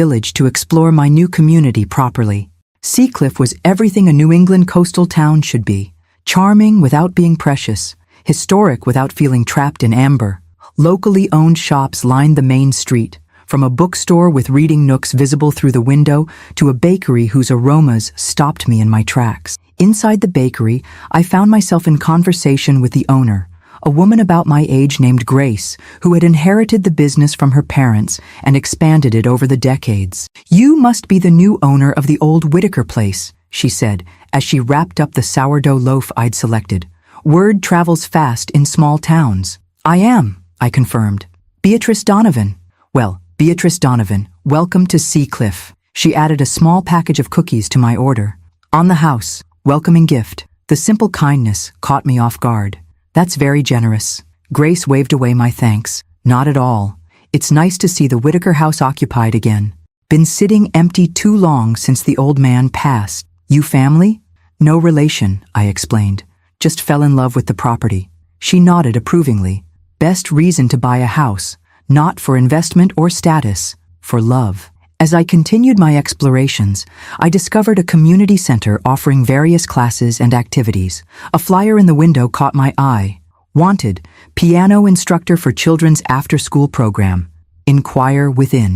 village to explore my new community properly. Seacliff was everything a New England coastal town should be. Charming without being precious, historic without feeling trapped in amber. Locally owned shops lined the main street, from a bookstore with reading nooks visible through the window to a bakery whose aromas stopped me in my tracks. Inside the bakery, I found myself in conversation with the owner, a woman about my age named Grace, who had inherited the business from her parents and expanded it over the decades. "You must be the new owner of the old Whitaker place," she said, as she wrapped up the sourdough loaf I'd selected. "Word travels fast in small towns." "I am," I confirmed. "Beatrice Donovan." "Well, Beatrice Donovan, welcome to Seacliff." She added a small package of cookies to my order. "On the house, welcoming gift." The simple kindness caught me off guard. "That's very generous." Grace waved away my thanks. "Not at all. It's nice to see the Whitaker house occupied again. Been sitting empty too long since the old man passed." "You family?" "No relation," I explained. "Just fell in love with the property." She nodded approvingly. "Best reason to buy a house. Not for investment or status, for love." As I continued my explorations, I discovered a community center offering various classes and activities. A flyer in the window caught my eye. Wanted, piano instructor for children's after-school program. Inquire within.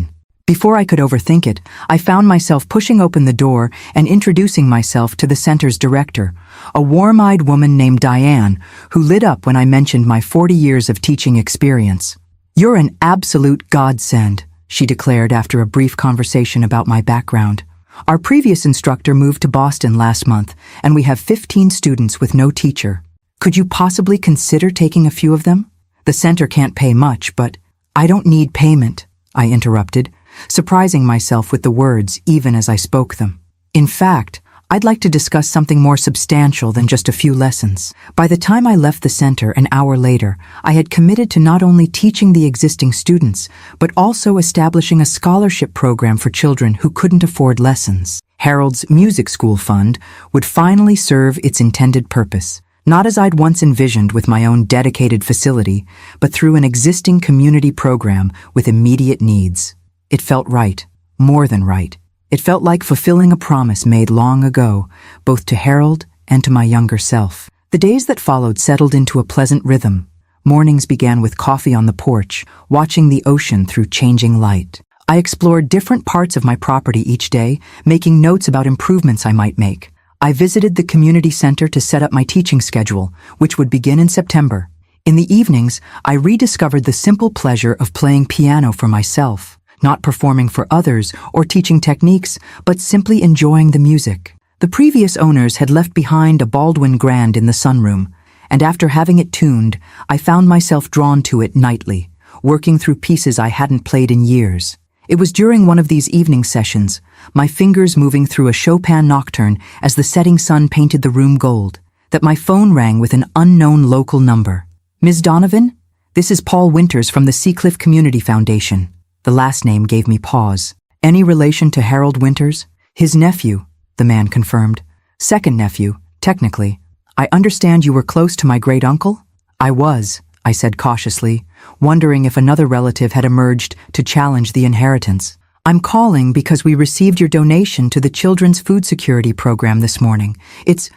Before I could overthink it, I found myself pushing open the door and introducing myself to the center's director, a warm-eyed woman named Diane, who lit up when I mentioned my 40 years of teaching experience. "You're an absolute godsend," she declared after a brief conversation about my background. "Our previous instructor moved to Boston last month, and we have 15 students with no teacher. Could you possibly consider taking a few of them? The center can't pay much, but—" "I don't need payment," I interrupted, surprising myself with the words even as I spoke them. "In fact, I'd like to discuss something more substantial than just a few lessons." By the time I left the center an hour later, I had committed to not only teaching the existing students, but also establishing a scholarship program for children who couldn't afford lessons. Harold's Music School Fund would finally serve its intended purpose, not as I'd once envisioned with my own dedicated facility, but through an existing community program with immediate needs. It felt right, more than right. It felt like fulfilling a promise made long ago, both to Harold and to my younger self. The days that followed settled into a pleasant rhythm. Mornings began with coffee on the porch, watching the ocean through changing light. I explored different parts of my property each day, making notes about improvements I might make. I visited the community center to set up my teaching schedule, which would begin in September. In the evenings, I rediscovered the simple pleasure of playing piano for myself. Not performing for others or teaching techniques, but simply enjoying the music. The previous owners had left behind a Baldwin Grand in the sunroom, and after having it tuned, I found myself drawn to it nightly, working through pieces I hadn't played in years. It was during one of these evening sessions, my fingers moving through a Chopin nocturne as the setting sun painted the room gold, that my phone rang with an unknown local number. "Ms. Donovan? This is Paul Winters from the Seacliff Community Foundation." The last name gave me pause. "Any relation to Harold Winters?" "His nephew," the man confirmed. "Second nephew, technically. I understand you were close to my great-uncle?" I said cautiously, wondering if another relative had emerged to challenge the inheritance. I'm calling because we received your donation to the Children's Food Security Program this morning. It's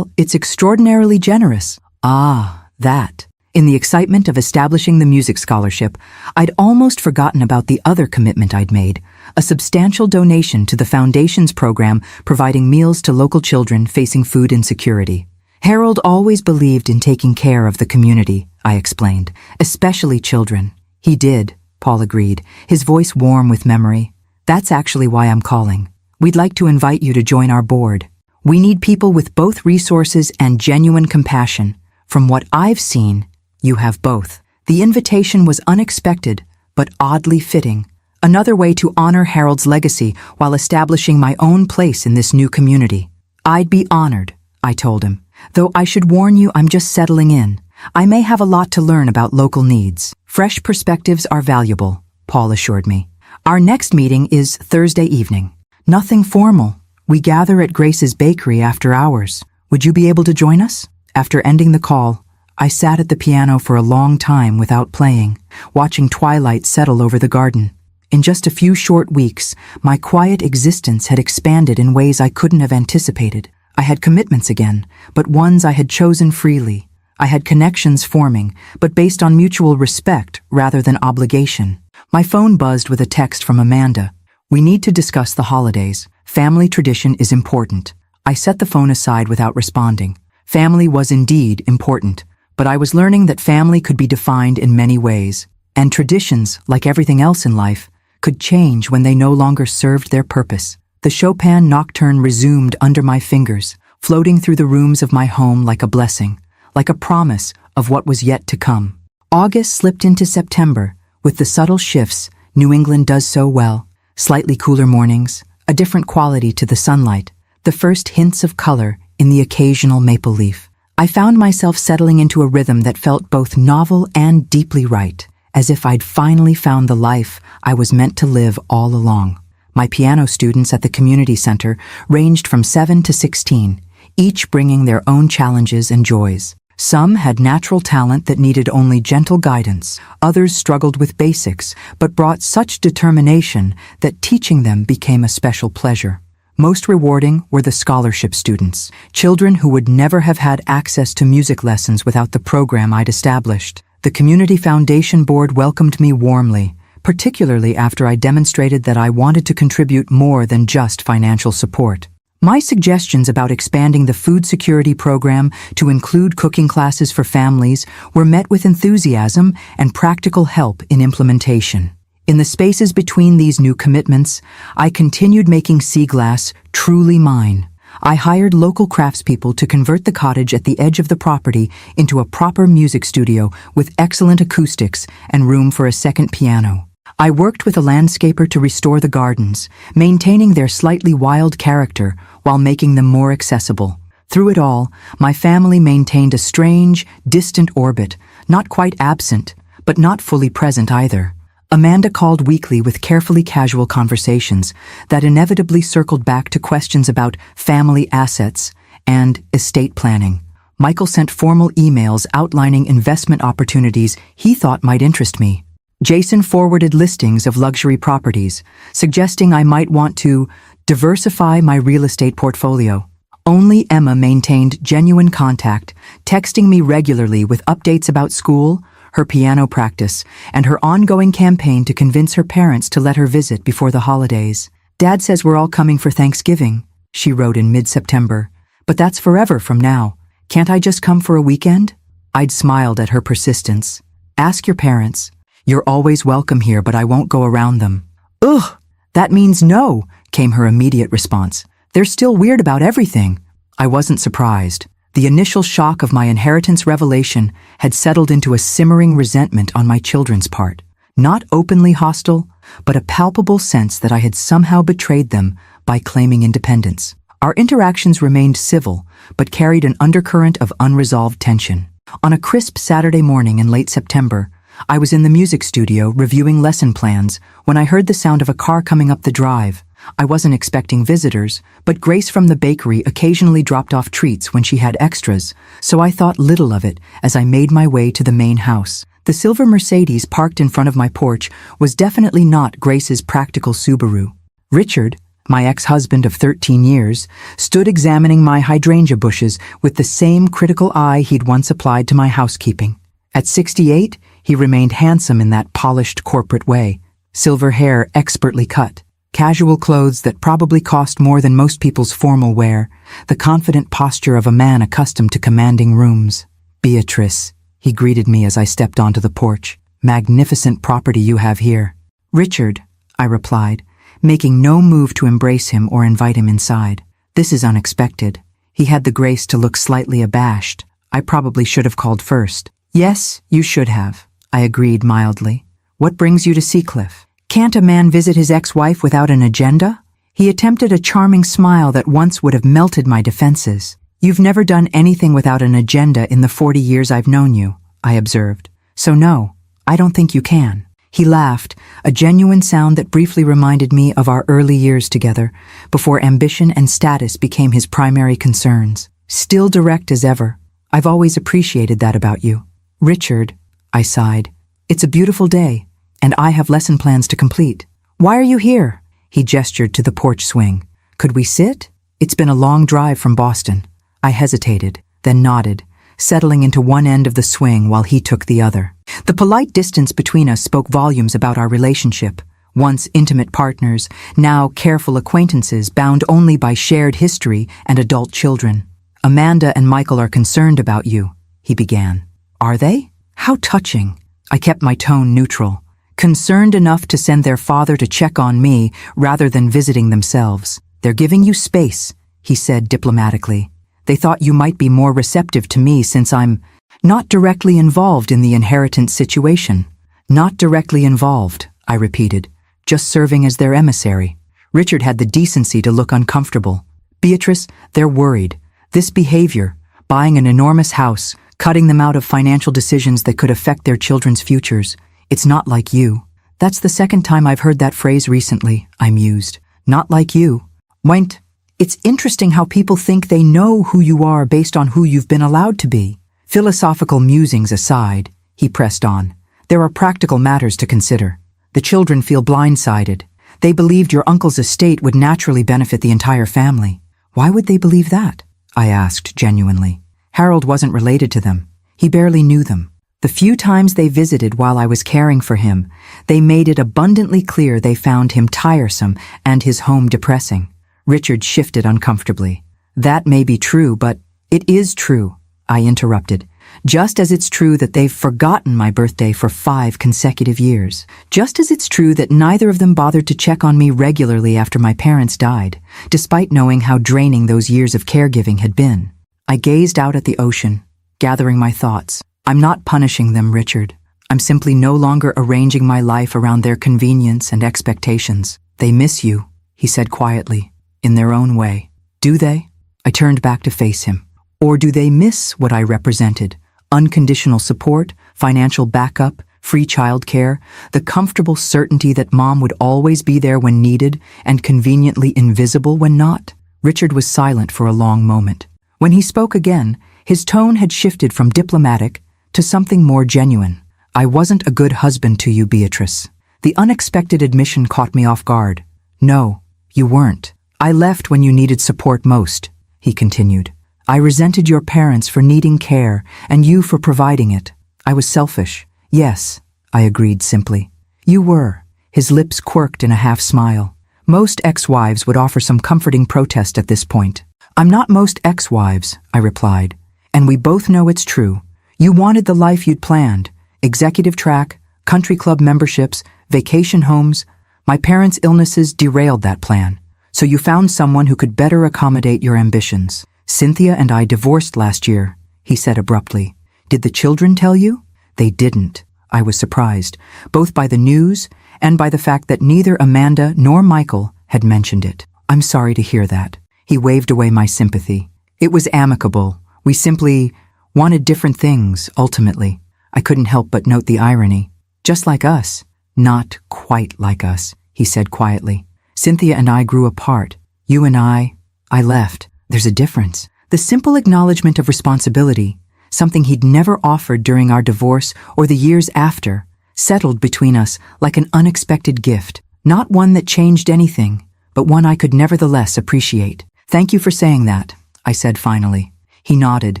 extraordinarily generous. Ah, that. In the excitement of establishing the music scholarship, I'd almost forgotten about the other commitment I'd made, a substantial donation to the Foundation's program providing meals to local children facing food insecurity. Harold always believed in taking care of the community, I explained, especially children. He did, Paul agreed, his voice warm with memory. That's actually why I'm calling. We'd like to invite you to join our board. We need people with both resources and genuine compassion. From what I've seen, you have both. The invitation was unexpected, but oddly fitting. Another way to honor Harold's legacy while establishing my own place in this new community. I'd be honored, I told him. Though I should warn you, I'm just settling in. I may have a lot to learn about local needs. Fresh perspectives are valuable, Paul assured me. Our next meeting is Thursday evening. Nothing formal. We gather at Grace's Bakery after hours. Would you be able to join us? After ending the call, I sat at the piano for a long time without playing, watching twilight settle over the garden. In just a few short weeks, my quiet existence had expanded in ways I couldn't have anticipated. I had commitments again, but ones I had chosen freely. I had connections forming, but based on mutual respect rather than obligation. My phone buzzed with a text from Amanda. We need to discuss the holidays. Family tradition is important. I set the phone aside without responding. Family was indeed important, but I was learning that family could be defined in many ways, and traditions, like everything else in life, could change when they no longer served their purpose. The Chopin nocturne resumed under my fingers, floating through the rooms of my home like a blessing, like a promise of what was yet to come. August slipped into September, with the subtle shifts New England does so well. Slightly cooler mornings, a different quality to the sunlight, the first hints of color in the occasional maple leaf. I found myself settling into a rhythm that felt both novel and deeply right, as if I'd finally found the life I was meant to live all along. My piano students at the community center ranged from 7 to 16, each bringing their own challenges and joys. Some had natural talent that needed only gentle guidance. Others struggled with basics, but brought such determination that teaching them became a special pleasure. Most rewarding were the scholarship students, children who would never have had access to music lessons without the program I'd established. The Community Foundation Board welcomed me warmly, particularly after I demonstrated that I wanted to contribute more than just financial support. My suggestions about expanding the food security program to include cooking classes for families were met with enthusiasm and practical help in implementation. In the spaces between these new commitments, I continued making sea glass truly mine. I hired local craftspeople to convert the cottage at the edge of the property into a proper music studio with excellent acoustics and room for a second piano. I worked with a landscaper to restore the gardens, maintaining their slightly wild character while making them more accessible. Through it all, my family maintained a strange, distant orbit, not quite absent, but not fully present either. Amanda called weekly with carefully casual conversations that inevitably circled back to questions about family assets and estate planning. Michael sent formal emails outlining investment opportunities he thought might interest me. Jason forwarded listings of luxury properties, suggesting I might want to diversify my real estate portfolio. Only Emma maintained genuine contact, texting me regularly with updates about school, her piano practice, and her ongoing campaign to convince her parents to let her visit before the holidays. Dad says we're all coming for Thanksgiving, she wrote in mid-September. But that's forever from now. Can't I just come for a weekend? I'd smiled at her persistence. Ask your parents. You're always welcome here, but I won't go around them. Ugh, that means no, came her immediate response. They're still weird about everything. I wasn't surprised. The initial shock of my inheritance revelation had settled into a simmering resentment on my children's part. Not openly hostile, but a palpable sense that I had somehow betrayed them by claiming independence. Our interactions remained civil, but carried an undercurrent of unresolved tension. On a crisp Saturday morning in late September, I was in the music studio reviewing lesson plans when I heard the sound of a car coming up the drive. I wasn't expecting visitors, but Grace from the bakery occasionally dropped off treats when she had extras, so I thought little of it as I made my way to the main house. The silver Mercedes parked in front of my porch was definitely not Grace's practical Subaru. Richard, my ex-husband of 13 years, stood examining my hydrangea bushes with the same critical eye he'd once applied to my housekeeping. At 68, he remained handsome in that polished corporate way, silver hair expertly cut, casual clothes that probably cost more than most people's formal wear, the confident posture of a man accustomed to commanding rooms. "Beatrice," he greeted me as I stepped onto the porch. "Magnificent property you have here." "Richard," I replied, making no move to embrace him or invite him inside. "This is unexpected." He had the grace to look slightly abashed. I probably should have called first. "Yes, you should have," I agreed mildly. "What brings you to Seacliff? Can't a man visit his ex-wife without an agenda?" He attempted a charming smile that once would have melted my defenses. "You've never done anything without an agenda in the 40 years I've known you," I observed. "So no, I don't think you can." He laughed, a genuine sound that briefly reminded me of our early years together, before ambition and status became his primary concerns. Still direct as ever. "I've always appreciated that about you." "Richard," I sighed, "it's a beautiful day, and I have lesson plans to complete." "Why are you here?" He gestured to the porch swing. "Could we sit?" "It's been a long drive from Boston." I hesitated, then nodded, settling into one end of the swing while he took the other. The polite distance between us spoke volumes about our relationship. Once intimate partners, now careful acquaintances bound only by shared history and adult children. "Amanda and Michael are concerned about you," he began. "Are they? How touching." I kept my tone neutral. "Concerned enough to send their father to check on me rather than visiting themselves. They're giving you space," he said diplomatically. "They thought you might be more receptive to me since I'm not directly involved in the inheritance situation." "Not directly involved," I repeated, "just serving as their emissary." Richard had the decency to look uncomfortable. "Beatrice, they're worried. This behavior, buying an enormous house, cutting them out of financial decisions that could affect their children's futures, it's not like you." "That's the second time I've heard that phrase recently," I mused. "Not like you." "Wait, it's interesting how people think they know who you are based on who you've been allowed to be." Philosophical musings aside, he pressed on, "there are practical matters to consider. The children feel blindsided. They believed your uncle's estate would naturally benefit the entire family." "Why would they believe that?" I asked genuinely. Harold wasn't related to them. He barely knew them. The few times they visited while I was caring for him, they made it abundantly clear they found him tiresome and his home depressing. Richard shifted uncomfortably. "That may be true, but it is true," I interrupted. "Just as it's true that they've forgotten my birthday for 5 consecutive years. Just as it's true that neither of them bothered to check on me regularly after my parents died, despite knowing how draining those years of caregiving had been." I gazed out at the ocean, gathering my thoughts. "I'm not punishing them, Richard. I'm simply no longer arranging my life around their convenience and expectations. They miss you," he said quietly, "in their own way." "Do they?" I turned back to face him. "Or do they miss what I represented? Unconditional support, financial backup, free childcare, the comfortable certainty that mom would always be there when needed and conveniently invisible when not?" Richard was silent for a long moment. When he spoke again, his tone had shifted from diplomatic to something more genuine. "I wasn't a good husband to you, Beatrice." The unexpected admission caught me off guard. "No, you weren't. I left when you needed support most," he continued. "I resented your parents for needing care and you for providing it. I was selfish." "Yes," I agreed simply. "You were." His lips quirked in a half-smile. Most ex-wives would offer some comforting protest at this point. "I'm not most ex-wives," I replied, "and we both know it's true. You wanted the life you'd planned, executive track, country club memberships, vacation homes. My parents' illnesses derailed that plan, so you found someone who could better accommodate your ambitions. Cynthia and I divorced last year," he said abruptly. "Did the children tell you?" "They didn't." I was surprised, both by the news and by the fact that neither Amanda nor Michael had mentioned it. "I'm sorry to hear that." He waved away my sympathy. "It was amicable. We simply wanted different things, ultimately." I couldn't help but note the irony. "Just like us." "Not quite like us," he said quietly. Cynthia and I grew apart. You and I left. There's a difference. The simple acknowledgement of responsibility, something he'd never offered during our divorce or the years after, settled between us like an unexpected gift. Not one that changed anything, but one I could nevertheless appreciate. Thank you for saying that, I said finally. He nodded,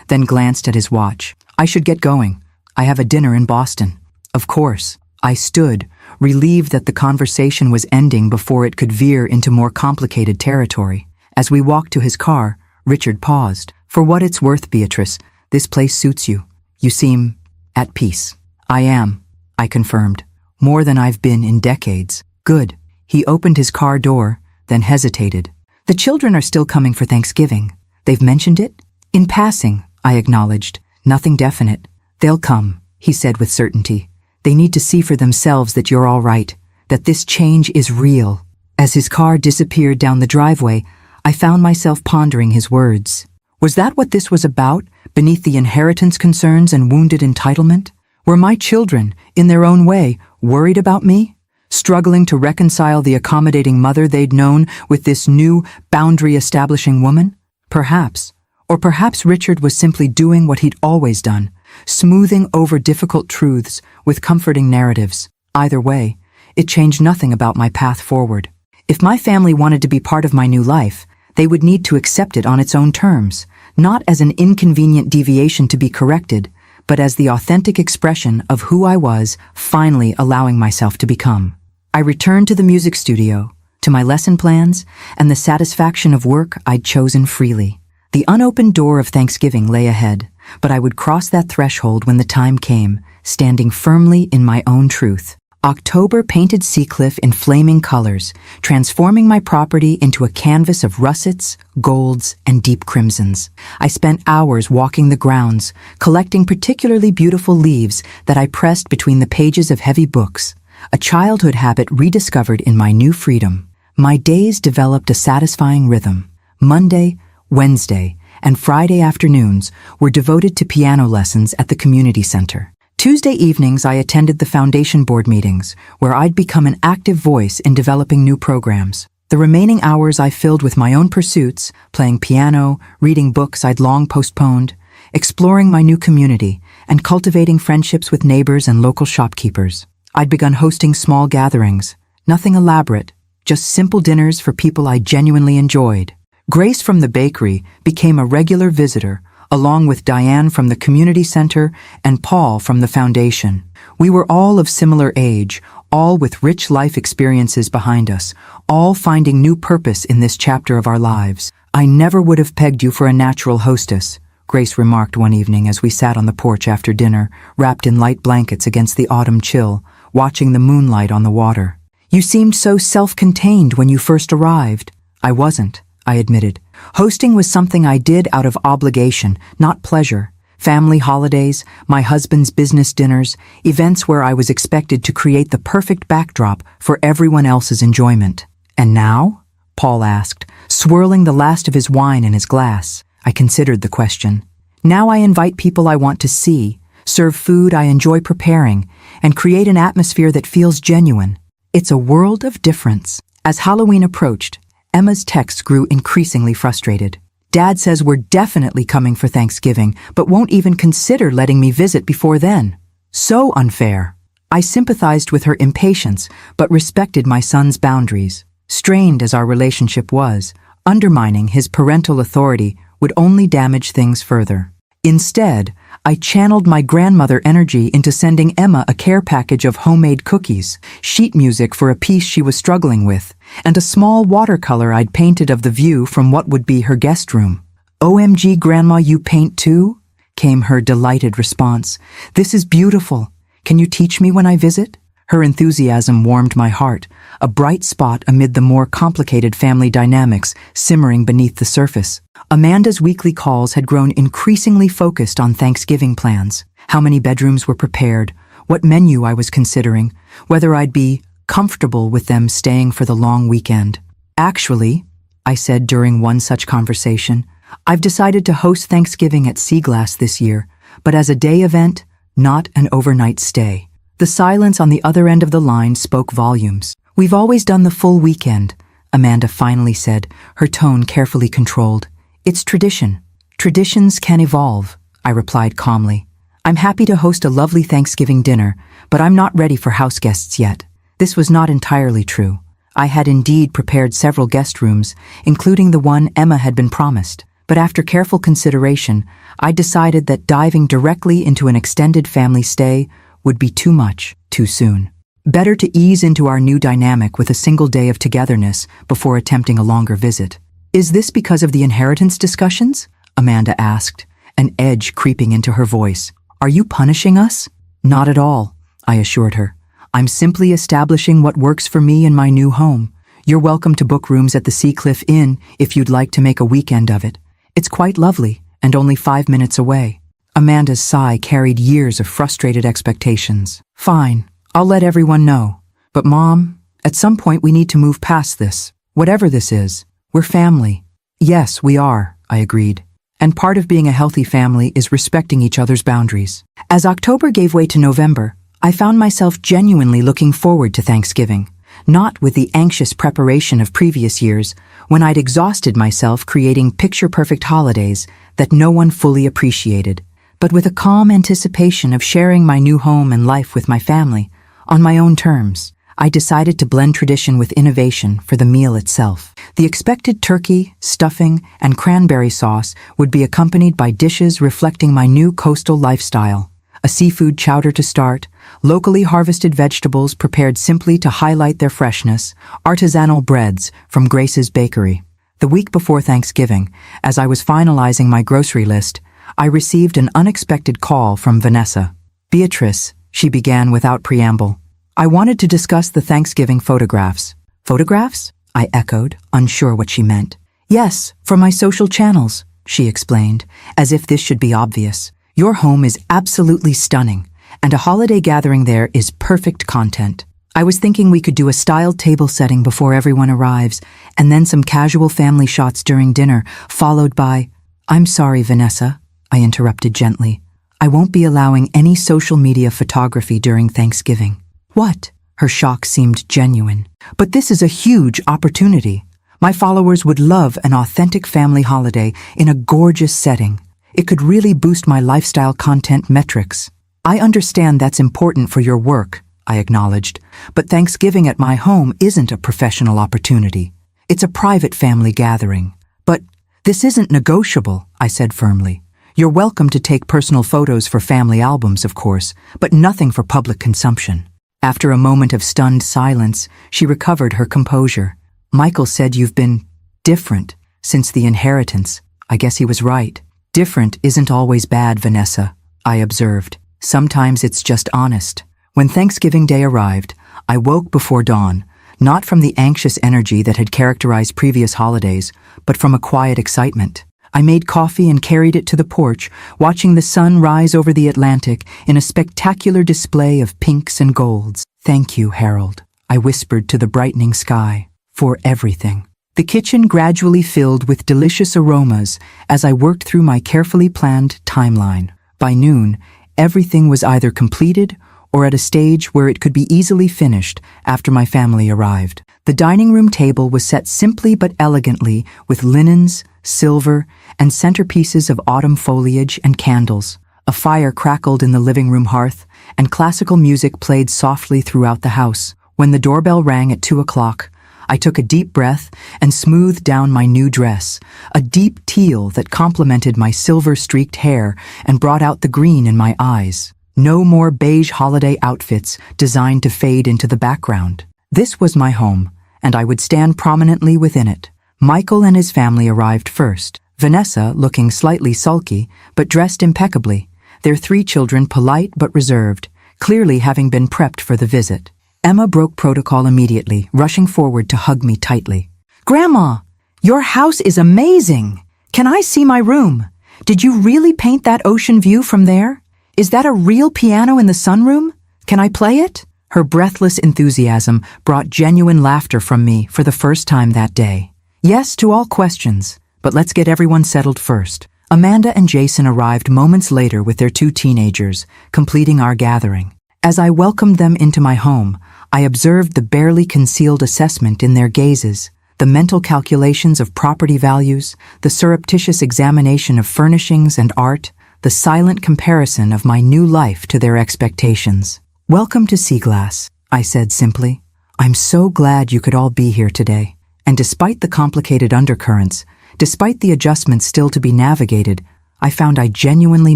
then glanced at his watch. I should get going. I have a dinner in Boston. Of course. I stood, relieved that the conversation was ending before it could veer into more complicated territory. As we walked to his car, Richard paused. For what it's worth, Beatrice, this place suits you. You seem at peace. I am, I confirmed. More than I've been in decades. Good. He opened his car door, then hesitated. The children are still coming for Thanksgiving. They've mentioned it? In passing, I acknowledged. Nothing definite. They'll come, he said with certainty. They need to see for themselves that you're all right, that this change is real. As his car disappeared down the driveway, I found myself pondering his words. Was that what this was about, beneath the inheritance concerns and wounded entitlement? Were my children, in their own way, worried about me? Struggling to reconcile the accommodating mother they'd known with this new, boundary-establishing woman? Perhaps. Or perhaps Richard was simply doing what he'd always done, smoothing over difficult truths with comforting narratives. Either way, it changed nothing about my path forward. If my family wanted to be part of my new life, they would need to accept it on its own terms, not as an inconvenient deviation to be corrected, but as the authentic expression of who I was finally allowing myself to become. I returned to the music studio, to my lesson plans, and the satisfaction of work I'd chosen freely. The unopened door of Thanksgiving lay ahead, but I would cross that threshold when the time came, standing firmly in my own truth. October painted Seacliff in flaming colors, transforming my property into a canvas of russets, golds, and deep crimsons. I spent hours walking the grounds, collecting particularly beautiful leaves that I pressed between the pages of heavy books, a childhood habit rediscovered in my new freedom. My days developed a satisfying rhythm. Monday, Wednesday, and Friday afternoons were devoted to piano lessons at the community center. Tuesday evenings I attended the foundation board meetings, where I'd become an active voice in developing new programs. The remaining hours I filled with my own pursuits, playing piano, reading books I'd long postponed, exploring my new community, and cultivating friendships with neighbors and local shopkeepers. I'd begun hosting small gatherings, nothing elaborate, just simple dinners for people I genuinely enjoyed. Grace from the bakery became a regular visitor, along with Diane from the community center and Paul from the foundation. We were all of similar age, all with rich life experiences behind us, all finding new purpose in this chapter of our lives. I never would have pegged you for a natural hostess, Grace remarked one evening as we sat on the porch after dinner, wrapped in light blankets against the autumn chill, watching the moonlight on the water. You seemed so self-contained when you first arrived. I wasn't, I admitted. Hosting was something I did out of obligation, not pleasure. Family holidays, my husband's business dinners, events where I was expected to create the perfect backdrop for everyone else's enjoyment. And now? Paul asked, swirling the last of his wine in his glass. I considered the question. Now I invite people I want to see, serve food I enjoy preparing, and create an atmosphere that feels genuine. It's a world of difference. As Halloween approached, Emma's texts grew increasingly frustrated. Dad says we're definitely coming for Thanksgiving, but won't even consider letting me visit before then. So unfair. I sympathized with her impatience, but respected my son's boundaries. Strained as our relationship was, undermining his parental authority would only damage things further. Instead, I channeled my grandmother energy into sending Emma a care package of homemade cookies, sheet music for a piece she was struggling with, and a small watercolor I'd painted of the view from what would be her guest room. "OMG, Grandma, you paint too?" came her delighted response. "This is beautiful. Can you teach me when I visit?" Her enthusiasm warmed my heart, a bright spot amid the more complicated family dynamics simmering beneath the surface. Amanda's weekly calls had grown increasingly focused on Thanksgiving plans, how many bedrooms were prepared, what menu I was considering, whether I'd be comfortable with them staying for the long weekend. "Actually," I said during one such conversation, "I've decided to host Thanksgiving at Seaglass this year, but as a day event, not an overnight stay." The silence on the other end of the line spoke volumes. "We've always done the full weekend, Amanda finally said, her tone carefully controlled. It's tradition. Traditions can evolve, I replied calmly. I'm happy to host a lovely Thanksgiving dinner, but I'm not ready for house guests yet. This was not entirely true. I had indeed prepared several guest rooms, including the one Emma had been promised. But after careful consideration, I decided that diving directly into an extended family stay would be too much, too soon. Better to ease into our new dynamic with a single day of togetherness before attempting a longer visit. Is this because of the inheritance discussions? Amanda asked, an edge creeping into her voice. Are you punishing us? Not at all, I assured her. I'm simply establishing what works for me in my new home. You're welcome to book rooms at the Seacliff Inn if you'd like to make a weekend of it. It's quite lovely and only 5 minutes away. Amanda's sigh carried years of frustrated expectations. Fine, I'll let everyone know. But Mom, at some point we need to move past this. Whatever this is, we're family. Yes, we are, I agreed. And part of being a healthy family is respecting each other's boundaries. As October gave way to November, I found myself genuinely looking forward to Thanksgiving, not with the anxious preparation of previous years when I'd exhausted myself creating picture-perfect holidays that no one fully appreciated, but with a calm anticipation of sharing my new home and life with my family on my own terms. I decided to blend tradition with innovation for the meal itself. The expected turkey, stuffing, and cranberry sauce would be accompanied by dishes reflecting my new coastal lifestyle. A seafood chowder to start, locally harvested vegetables prepared simply to highlight their freshness, artisanal breads from Grace's Bakery. The week before Thanksgiving, as I was finalizing my grocery list, I received an unexpected call from Vanessa. Beatrice, she began without preamble. I wanted to discuss the Thanksgiving photographs. Photographs? I echoed, unsure what she meant. Yes, for my social channels, she explained, as if this should be obvious. Your home is absolutely stunning, and a holiday gathering there is perfect content. I was thinking we could do a styled table setting before everyone arrives, and then some casual family shots during dinner, followed by... I'm sorry, Vanessa, I interrupted gently. I won't be allowing any social media photography during Thanksgiving. What? Her shock seemed genuine. But this is a huge opportunity. My followers would love an authentic family holiday in a gorgeous setting. It could really boost my lifestyle content metrics. I understand that's important for your work, I acknowledged, but Thanksgiving at my home isn't a professional opportunity. It's a private family gathering. But this isn't negotiable, I said firmly. You're welcome to take personal photos for family albums, of course, but nothing for public consumption. After a moment of stunned silence, she recovered her composure. Michael said you've been different since the inheritance. I guess he was right. Different isn't always bad, Vanessa, I observed. Sometimes it's just honest. When Thanksgiving Day arrived, I woke before dawn, not from the anxious energy that had characterized previous holidays, but from a quiet excitement. I made coffee and carried it to the porch, watching the sun rise over the Atlantic in a spectacular display of pinks and golds. Thank you, Harold, I whispered to the brightening sky, for everything. The kitchen gradually filled with delicious aromas as I worked through my carefully planned timeline. By noon, everything was either completed or at a stage where it could be easily finished after my family arrived. The dining room table was set simply but elegantly with linens, silver, and centerpieces of autumn foliage and candles. A fire crackled in the living room hearth, and classical music played softly throughout the house. When the doorbell rang at 2 o'clock, I took a deep breath and smoothed down my new dress, a deep teal that complemented my silver-streaked hair and brought out the green in my eyes. No more beige holiday outfits designed to fade into the background. This was my home, and I would stand prominently within it. Michael and his family arrived first, Vanessa looking slightly sulky, but dressed impeccably, their 3 children polite but reserved, clearly having been prepped for the visit. Emma broke protocol immediately, rushing forward to hug me tightly. Grandma, your house is amazing! Can I see my room? Did you really paint that ocean view from there? Is that a real piano in the sunroom? Can I play it? Her breathless enthusiasm brought genuine laughter from me for the first time that day. Yes to all questions, but let's get everyone settled first. Amanda and Jason arrived moments later with their 2 teenagers, completing our gathering. As I welcomed them into my home, I observed the barely concealed assessment in their gazes, The mental calculations of property values, the surreptitious examination of furnishings and art, the silent comparison of my new life to their expectations. "Welcome to Seaglass," I said simply. "I'm so glad you could all be here today." And despite the complicated undercurrents, despite the adjustments still to be navigated, I found I genuinely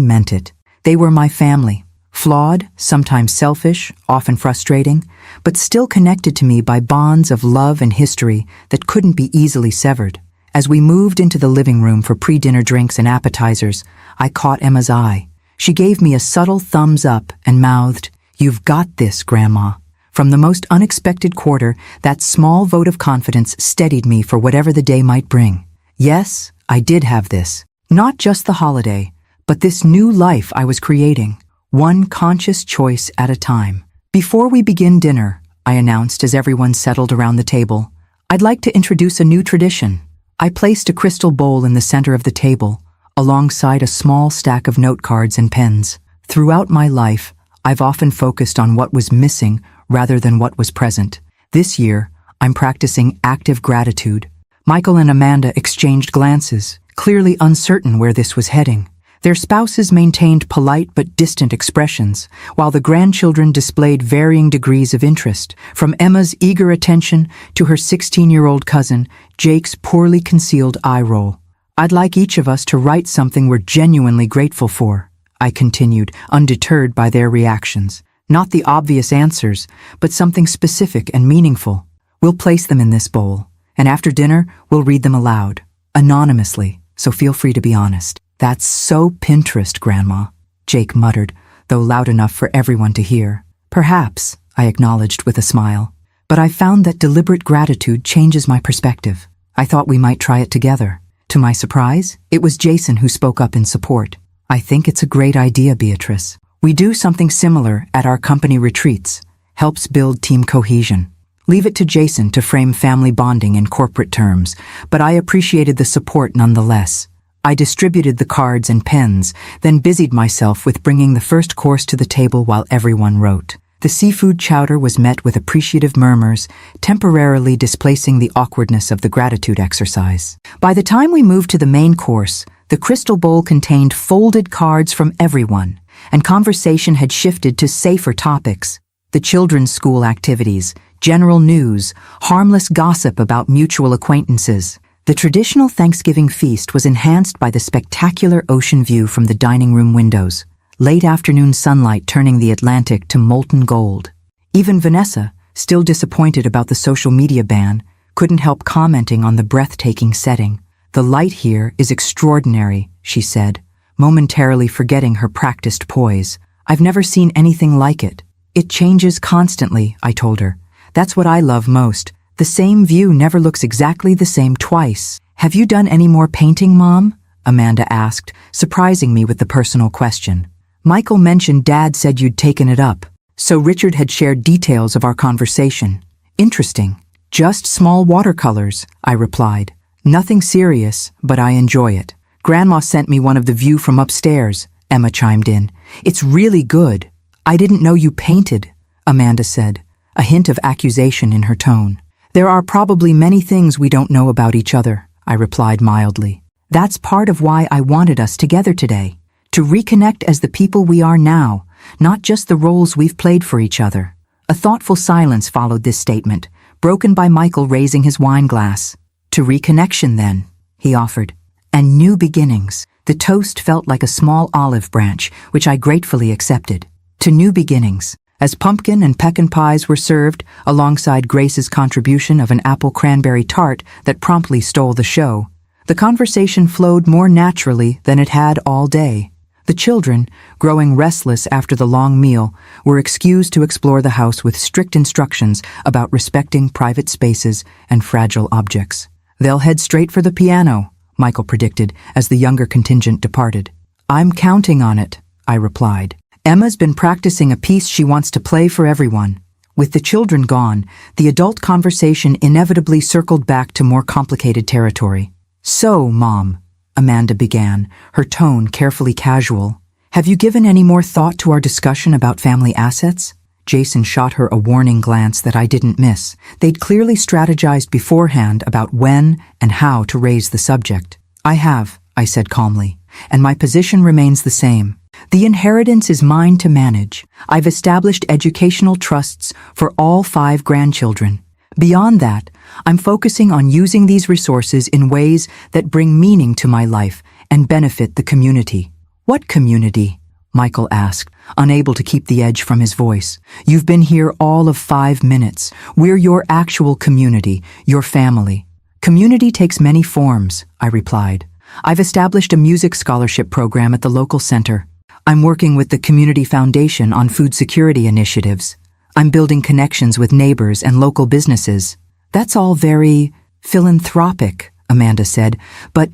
meant it. They were my family, flawed, sometimes selfish, often frustrating, but still connected to me by bonds of love and history that couldn't be easily severed. As we moved into the living room for pre-dinner drinks and appetizers, I caught Emma's eye. She gave me a subtle thumbs up and mouthed, "You've got this, Grandma." From the most unexpected quarter, that small vote of confidence steadied me for whatever the day might bring. Yes, I did have this. Not just the holiday, but this new life I was creating, one conscious choice at a time. "Before we begin dinner," I announced as everyone settled around the table, "I'd like to introduce a new tradition." I placed a crystal bowl in the center of the table, alongside a small stack of note cards and pens. Throughout my life, I've often focused on what was missing rather than what was present. This year, I'm practicing active gratitude. Michael and Amanda exchanged glances, clearly uncertain where this was heading. Their spouses maintained polite but distant expressions, while the grandchildren displayed varying degrees of interest, from Emma's eager attention to her 16-year-old cousin, Jake's poorly concealed eye roll. "I'd like each of us to write something we're genuinely grateful for," I continued, undeterred by their reactions. "Not the obvious answers, but something specific and meaningful. We'll place them in this bowl, and after dinner, we'll read them aloud, anonymously, so feel free to be honest." "That's so Pinterest, Grandma," Jake muttered, though loud enough for everyone to hear. "Perhaps," I acknowledged with a smile, "but I found that deliberate gratitude changes my perspective. I thought we might try it together." To my surprise, it was Jason who spoke up in support. "I think it's a great idea, Beatrice. We do something similar at our company retreats, helps build team cohesion." Leave it to Jason to frame family bonding in corporate terms, but I appreciated the support nonetheless. I distributed the cards and pens, then busied myself with bringing the first course to the table while everyone wrote. The seafood chowder was met with appreciative murmurs, temporarily displacing the awkwardness of the gratitude exercise. By the time we moved to the main course, the crystal bowl contained folded cards from everyone, and conversation had shifted to safer topics: the children's school activities, general news, harmless gossip about mutual acquaintances. The traditional Thanksgiving feast was enhanced by the spectacular ocean view from the dining room windows, late afternoon sunlight turning the Atlantic to molten gold. Even Vanessa, still disappointed about the social media ban, couldn't help commenting on the breathtaking setting. "The light here is extraordinary," she said, momentarily forgetting her practiced poise. "I've never seen anything like it." "It changes constantly," I told her. "That's what I love most. The same view never looks exactly the same twice." "Have you done any more painting, Mom?" Amanda asked, surprising me with the personal question. "Michael mentioned Dad said you'd taken it up, so Richard had shared details of our conversation." "Interesting. Just small watercolors," I replied. "Nothing serious, but I enjoy it." "Grandma sent me one of the view from upstairs," Emma chimed in. "It's really good." "I didn't know you painted," Amanda said, a hint of accusation in her tone. "There are probably many things we don't know about each other," I replied mildly. "That's part of why I wanted us together today, to reconnect as the people we are now, not just the roles we've played for each other." A thoughtful silence followed this statement, broken by Michael raising his wine glass. "To reconnection, then," he offered. "And new beginnings." The toast felt like a small olive branch, which I gratefully accepted. To new beginnings. As pumpkin and pecan pies were served, alongside Grace's contribution of an apple cranberry tart that promptly stole the show, the conversation flowed more naturally than it had all day. The children, growing restless after the long meal, were excused to explore the house with strict instructions about respecting private spaces and fragile objects. "They'll head straight for the piano," Michael predicted as the younger contingent departed. "I'm counting on it," I replied. Emma's been practicing a piece she wants to play for everyone. With the children gone, the adult conversation inevitably circled back to more complicated territory. "So, Mom," Amanda began, her tone carefully casual, "have you given any more thought to our discussion about family assets? Jason shot her a warning glance that I didn't miss. They'd clearly strategized beforehand about when and how to raise the subject. I have, I said calmly, and my position remains the same. The inheritance is mine to manage. I've established educational trusts for all 5 grandchildren. Beyond that, I'm focusing on using these resources in ways that bring meaning to my life and benefit the community. What community? Michael asked, unable to keep the edge from his voice. You've been here all of 5 minutes. We're your actual community, your family. Community takes many forms, I replied. I've established a music scholarship program at the local center. I'm working with the Community Foundation on food security initiatives. I'm building connections with neighbors and local businesses. That's all very philanthropic, Amanda said, but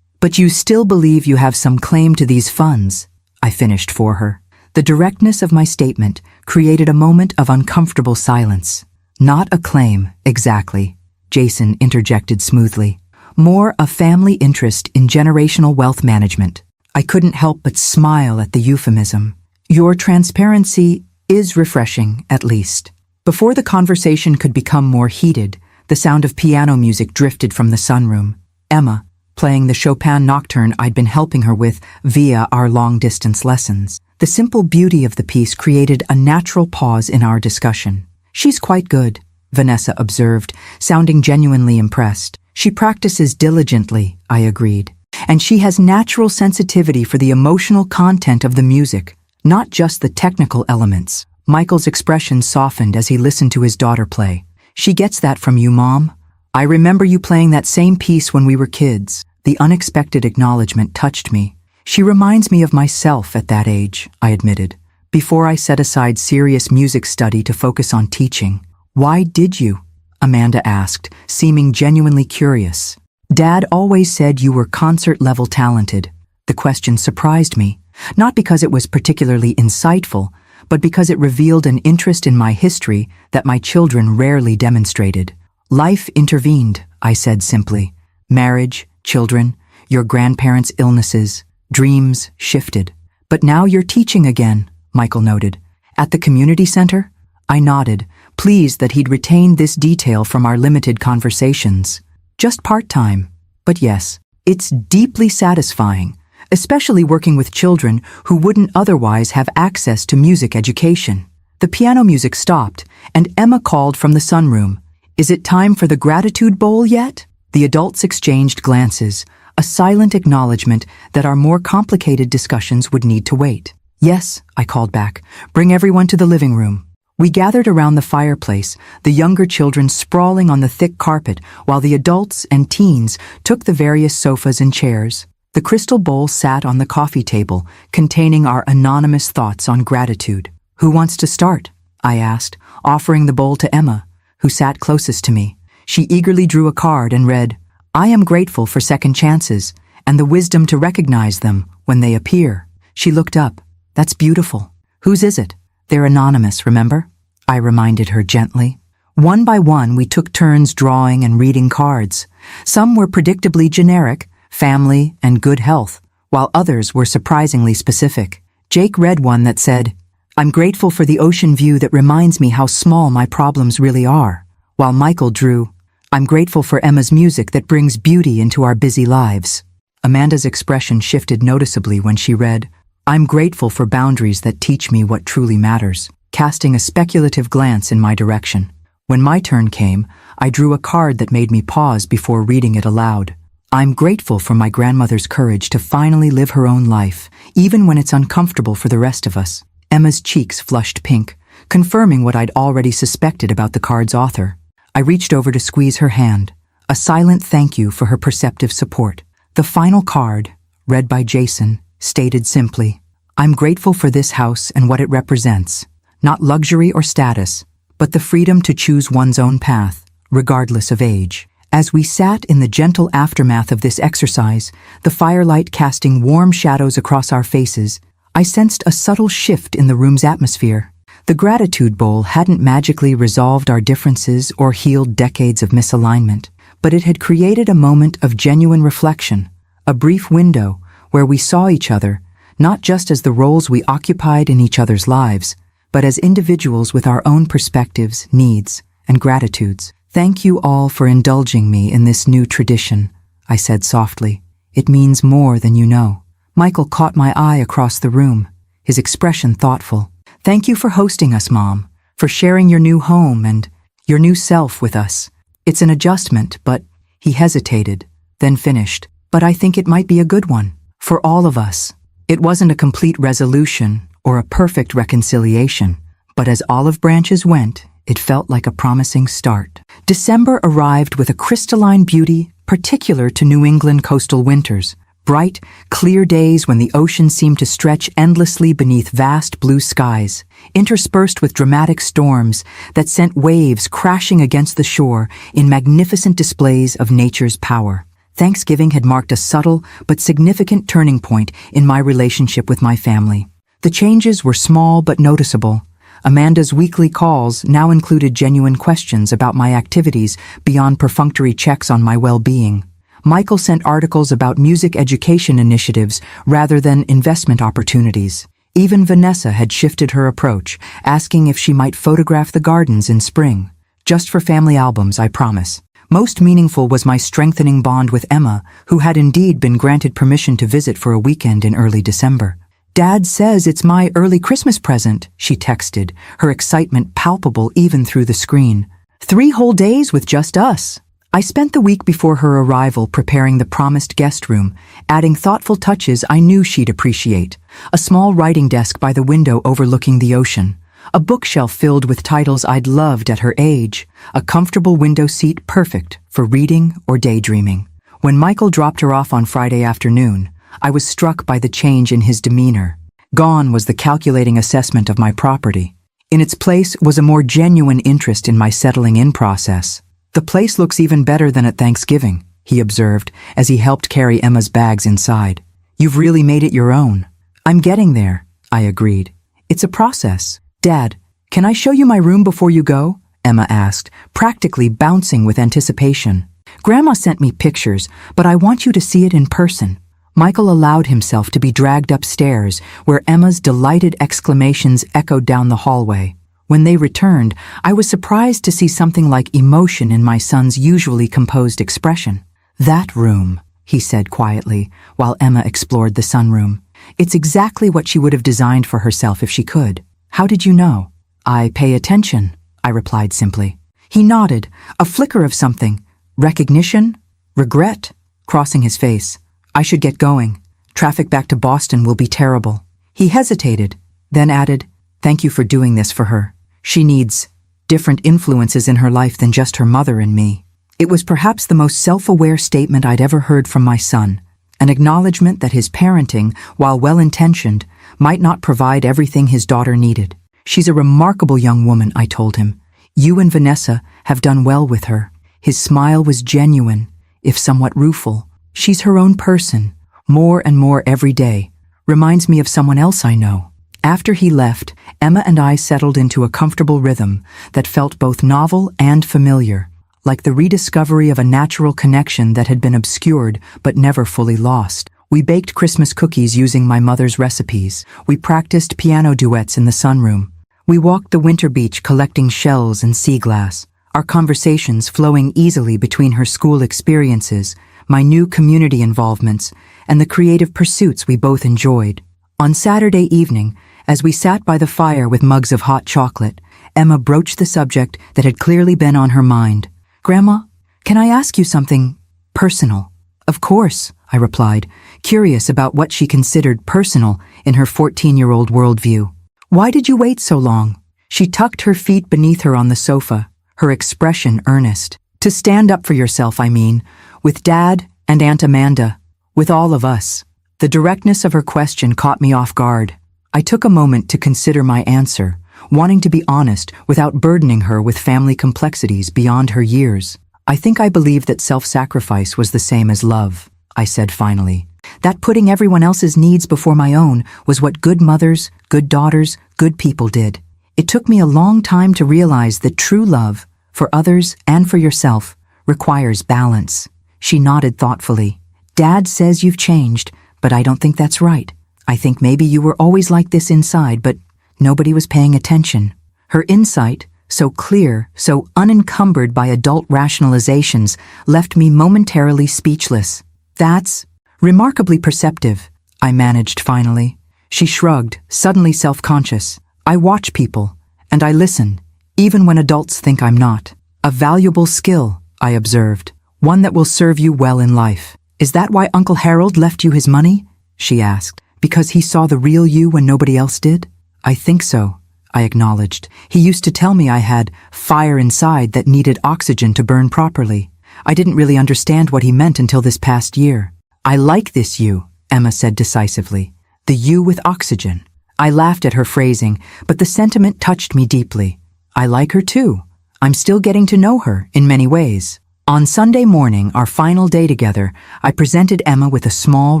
you still believe you have some claim to these funds, I finished for her. The directness of my statement created a moment of uncomfortable silence. Not a claim, exactly, Jason interjected smoothly. More a family interest in generational wealth management. I couldn't help but smile at the euphemism. Your transparency is refreshing, at least. Before the conversation could become more heated, the sound of piano music drifted from the sunroom. Emma, playing the Chopin nocturne I'd been helping her with via our long-distance lessons. The simple beauty of the piece created a natural pause in our discussion. She's quite good, Vanessa observed, sounding genuinely impressed. She practices diligently, I agreed. And she has natural sensitivity for the emotional content of the music, not just the technical elements. Michael's expression softened as he listened to his daughter play. She gets that from you, Mom. I remember you playing that same piece when we were kids. The unexpected acknowledgement touched me. She reminds me of myself at that age, I admitted, before I set aside serious music study to focus on teaching. Why did you? Amanda asked, seeming genuinely curious. Dad always said you were concert-level talented. The question surprised me, not because it was particularly insightful, but because it revealed an interest in my history that my children rarely demonstrated. Life intervened, I said simply. Marriage, children, your grandparents' illnesses, dreams shifted. But now you're teaching again, Michael noted. At the community center? I nodded, pleased that he'd retained this detail from our limited conversations. Just part-time. But yes, it's deeply satisfying, especially working with children who wouldn't otherwise have access to music education. The piano music stopped, and Emma called from the sunroom. Is it time for the gratitude bowl yet? The adults exchanged glances, a silent acknowledgement that our more complicated discussions would need to wait. Yes, I called back. Bring everyone to the living room. We gathered around the fireplace, the younger children sprawling on the thick carpet, while the adults and teens took the various sofas and chairs. The crystal bowl sat on the coffee table, containing our anonymous thoughts on gratitude. Who wants to start? I asked, offering the bowl to Emma, who sat closest to me. She eagerly drew a card and read, I am grateful for second chances and the wisdom to recognize them when they appear. She looked up. That's beautiful. Whose is it? They're anonymous, remember? I reminded her gently. One by one, we took turns drawing and reading cards. Some were predictably generic, family and good health, while others were surprisingly specific. Jake read one that said, I'm grateful for the ocean view that reminds me how small my problems really are, while Michael drew, I'm grateful for Emma's music that brings beauty into our busy lives. Amanda's expression shifted noticeably when she read, I'm grateful for boundaries that teach me what truly matters, casting a speculative glance in my direction. When my turn came, I drew a card that made me pause before reading it aloud. I'm grateful for my grandmother's courage to finally live her own life, even when it's uncomfortable for the rest of us. Emma's cheeks flushed pink, confirming what I'd already suspected about the card's author. I reached over to squeeze her hand, a silent thank you for her perceptive support. The final card, read by Jason, stated simply, I'm grateful for this house and what it represents, not luxury or status, but the freedom to choose one's own path, regardless of age. As we sat in the gentle aftermath of this exercise, the firelight casting warm shadows across our faces, I sensed a subtle shift in the room's atmosphere. The gratitude bowl hadn't magically resolved our differences or healed decades of misalignment, but it had created a moment of genuine reflection, a brief window where we saw each other, not just as the roles we occupied in each other's lives, but as individuals with our own perspectives, needs, and gratitudes. Thank you all for indulging me in this new tradition, I said softly. It means more than you know. Michael caught my eye across the room, his expression thoughtful. Thank you for hosting us, Mom, for sharing your new home and your new self with us. It's an adjustment, but he hesitated, then finished. But I think it might be a good one, for all of us. It wasn't a complete resolution or a perfect reconciliation, but as olive branches went, it felt like a promising start. December arrived with a crystalline beauty particular to New England coastal winters. Bright, clear days when the ocean seemed to stretch endlessly beneath vast blue skies, interspersed with dramatic storms that sent waves crashing against the shore in magnificent displays of nature's power. Thanksgiving had marked a subtle but significant turning point in my relationship with my family. The changes were small but noticeable. Amanda's weekly calls now included genuine questions about my activities beyond perfunctory checks on my well-being. Michael sent articles about music education initiatives rather than investment opportunities. Even Vanessa had shifted her approach, asking if she might photograph the gardens in spring. Just for family albums, I promise. Most meaningful was my strengthening bond with Emma, who had indeed been granted permission to visit for a weekend in early December. Dad says it's my early Christmas present, she texted, her excitement palpable even through the screen. 3 whole days with just us. I spent the week before her arrival preparing the promised guest room, adding thoughtful touches I knew she'd appreciate. A small writing desk by the window overlooking the ocean. A bookshelf filled with titles I'd loved at her age. A comfortable window seat perfect for reading or daydreaming. When Michael dropped her off on Friday afternoon, I was struck by the change in his demeanor. Gone was the calculating assessment of my property. In its place was a more genuine interest in my settling-in process. The place looks even better than at Thanksgiving, he observed as he helped carry Emma's bags inside. You've really made it your own. I'm getting there, I agreed. It's a process. Dad, can I show you my room before you go? Emma asked, practically bouncing with anticipation. Grandma sent me pictures, but I want you to see it in person. Michael allowed himself to be dragged upstairs, where Emma's delighted exclamations echoed down the hallway. When they returned, I was surprised to see something like emotion in my son's usually composed expression. That room, he said quietly, while Emma explored the sunroom. It's exactly what she would have designed for herself if she could. How did you know? I pay attention, I replied simply. He nodded, a flicker of something. Recognition? Regret? Crossing his face. I should get going. Traffic back to Boston will be terrible. He hesitated, then added, Thank you for doing this for her. She needs different influences in her life than just her mother and me. It was perhaps the most self-aware statement I'd ever heard from my son, an acknowledgement that his parenting, while well-intentioned, might not provide everything his daughter needed. She's a remarkable young woman, I told him. You and Vanessa have done well with her. His smile was genuine, if somewhat rueful. She's her own person, more and more every day. Reminds me of someone else I know. After he left, Emma and I settled into a comfortable rhythm that felt both novel and familiar, like the rediscovery of a natural connection that had been obscured but never fully lost. We baked Christmas cookies using my mother's recipes. We practiced piano duets in the sunroom. We walked the winter beach collecting shells and sea glass, our conversations flowing easily between her school experiences, my new community involvements, and the creative pursuits we both enjoyed. On Saturday evening, as we sat by the fire with mugs of hot chocolate, Emma broached the subject that had clearly been on her mind. Grandma, can I ask you something personal? Of course, I replied, curious about what she considered personal in her 14-year-old worldview. Why did you wait so long? She tucked her feet beneath her on the sofa, her expression earnest. To stand up for yourself, I mean, with Dad and Aunt Amanda, with all of us. The directness of her question caught me off guard. I took a moment to consider my answer, wanting to be honest without burdening her with family complexities beyond her years. I think I believed that self-sacrifice was the same as love, I said finally. That putting everyone else's needs before my own was what good mothers, good daughters, good people did. It took me a long time to realize that true love, for others and for yourself, requires balance. She nodded thoughtfully. Dad says you've changed, but I don't think that's right. I think maybe you were always like this inside, but Nobody was paying attention. Her insight, so clear, so unencumbered by adult rationalizations, left me momentarily speechless. That's remarkably perceptive, I managed finally. She shrugged, suddenly self-conscious. I watch people, and I listen, even when adults think I'm not. A valuable skill, I observed, one that will serve you well in life. Is that why Uncle Harold left you his money? She asked. Because he saw the real you when nobody else did? I think so, I acknowledged. He used to tell me I had fire inside that needed oxygen to burn properly. I didn't really understand what he meant until this past year. I like this you, Emma said decisively. The you with oxygen. I laughed at her phrasing, but the sentiment touched me deeply. I like her too. I'm still getting to know her in many ways. On Sunday morning, our final day together, I presented Emma with a small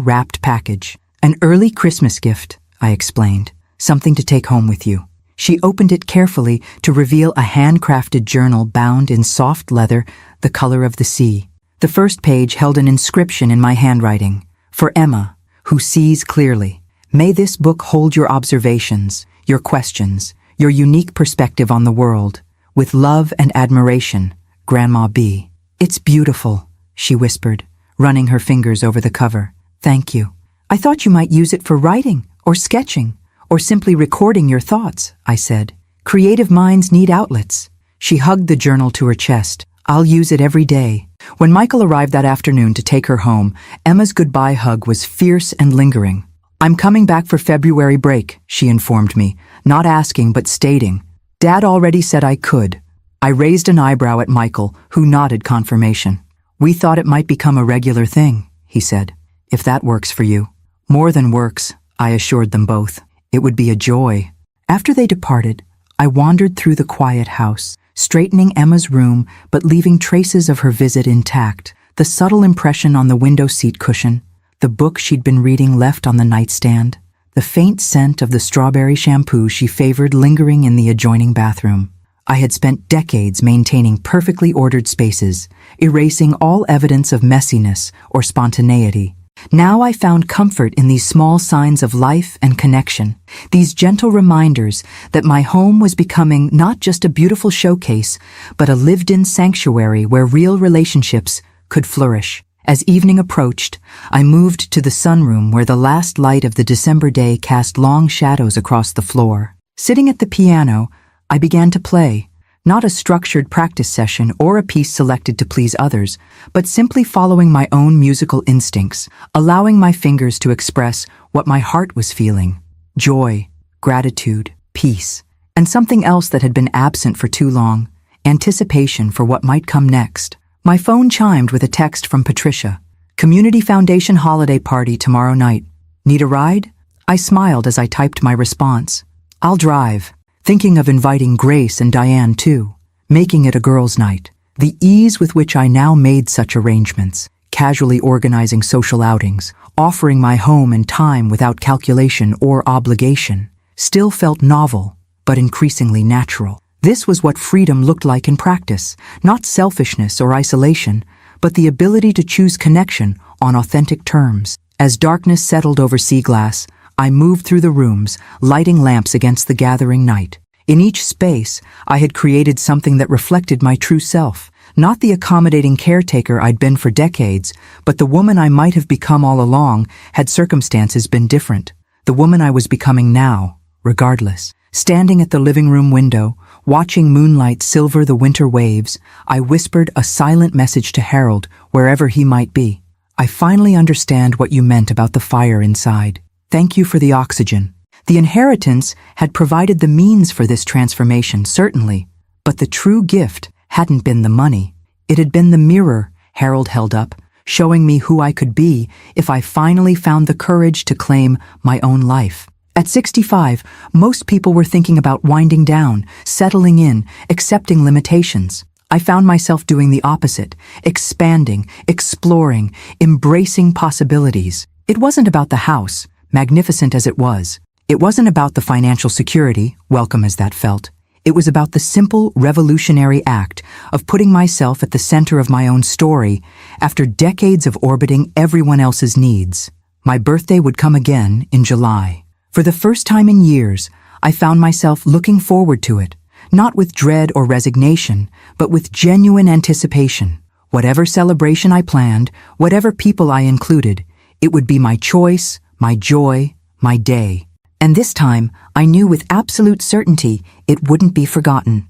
wrapped package. An early Christmas gift, I explained. Something to take home with you. She opened it carefully to reveal a handcrafted journal bound in soft leather, the color of the sea. The first page held an inscription in my handwriting. For Emma, who sees clearly. May this book hold your observations, your questions, your unique perspective on the world. With love and admiration, Grandma B. It's beautiful, she whispered, running her fingers over the cover. Thank you. I thought you might use it for writing, or sketching, or simply recording your thoughts, I said. Creative minds need outlets. She hugged the journal to her chest. I'll use it every day. When Michael arrived that afternoon to take her home, Emma's goodbye hug was fierce and lingering. I'm coming back for February break, she informed me, not asking but stating. Dad already said I could. I raised an eyebrow at Michael, who nodded confirmation. We thought it might become a regular thing, he said, if that works for you. More than works, I assured them both. It would be a joy. After they departed, I wandered through the quiet house, straightening Emma's room but leaving traces of her visit intact, the subtle impression on the window seat cushion, the book she'd been reading left on the nightstand, the faint scent of the strawberry shampoo she favored lingering in the adjoining bathroom. I had spent decades maintaining perfectly ordered spaces, erasing all evidence of messiness or spontaneity. Now I found comfort in these small signs of life and connection, these gentle reminders that my home was becoming not just a beautiful showcase, but a lived-in sanctuary where real relationships could flourish. As evening approached, I moved to the sunroom where the last light of the December day cast long shadows across the floor. Sitting at the piano, I began to play, not a structured practice session or a piece selected to please others, but simply following my own musical instincts, allowing my fingers to express what my heart was feeling. Joy, gratitude, peace, and something else that had been absent for too long, anticipation for what might come next. My phone chimed with a text from Patricia. Community Foundation holiday party tomorrow night. Need a ride? I smiled as I typed my response. I'll drive. Thinking of inviting Grace and Diane too, making it a girls' night. The ease with which I now made such arrangements, casually organizing social outings, offering my home and time without calculation or obligation, still felt novel, but increasingly natural. This was what freedom looked like in practice, not selfishness or isolation, but the ability to choose connection on authentic terms. As darkness settled over sea glass, I moved through the rooms, lighting lamps against the gathering night. In each space, I had created something that reflected my true self, not the accommodating caretaker I'd been for decades, but the woman I might have become all along had circumstances been different. The woman I was becoming now, regardless. Standing at the living room window, watching moonlight silver the winter waves, I whispered a silent message to Harold, wherever he might be. I finally understand what you meant about the fire inside. Thank you for the oxygen. The inheritance had provided the means for this transformation, certainly, but the true gift hadn't been the money. It had been the mirror Harold held up, showing me who I could be if I finally found the courage to claim my own life. At 65, most people were thinking about winding down, settling in, accepting limitations. I found myself doing the opposite, expanding, exploring, embracing possibilities. It wasn't about the house, magnificent as it was. It wasn't about the financial security, welcome as that felt. It was about the simple, revolutionary act of putting myself at the center of my own story after decades of orbiting everyone else's needs. My birthday would come again in July. For the first time in years, I found myself looking forward to it, not with dread or resignation, but with genuine anticipation. Whatever celebration I planned, whatever people I included, it would be my choice, my joy, my day. And this time, I knew with absolute certainty it wouldn't be forgotten.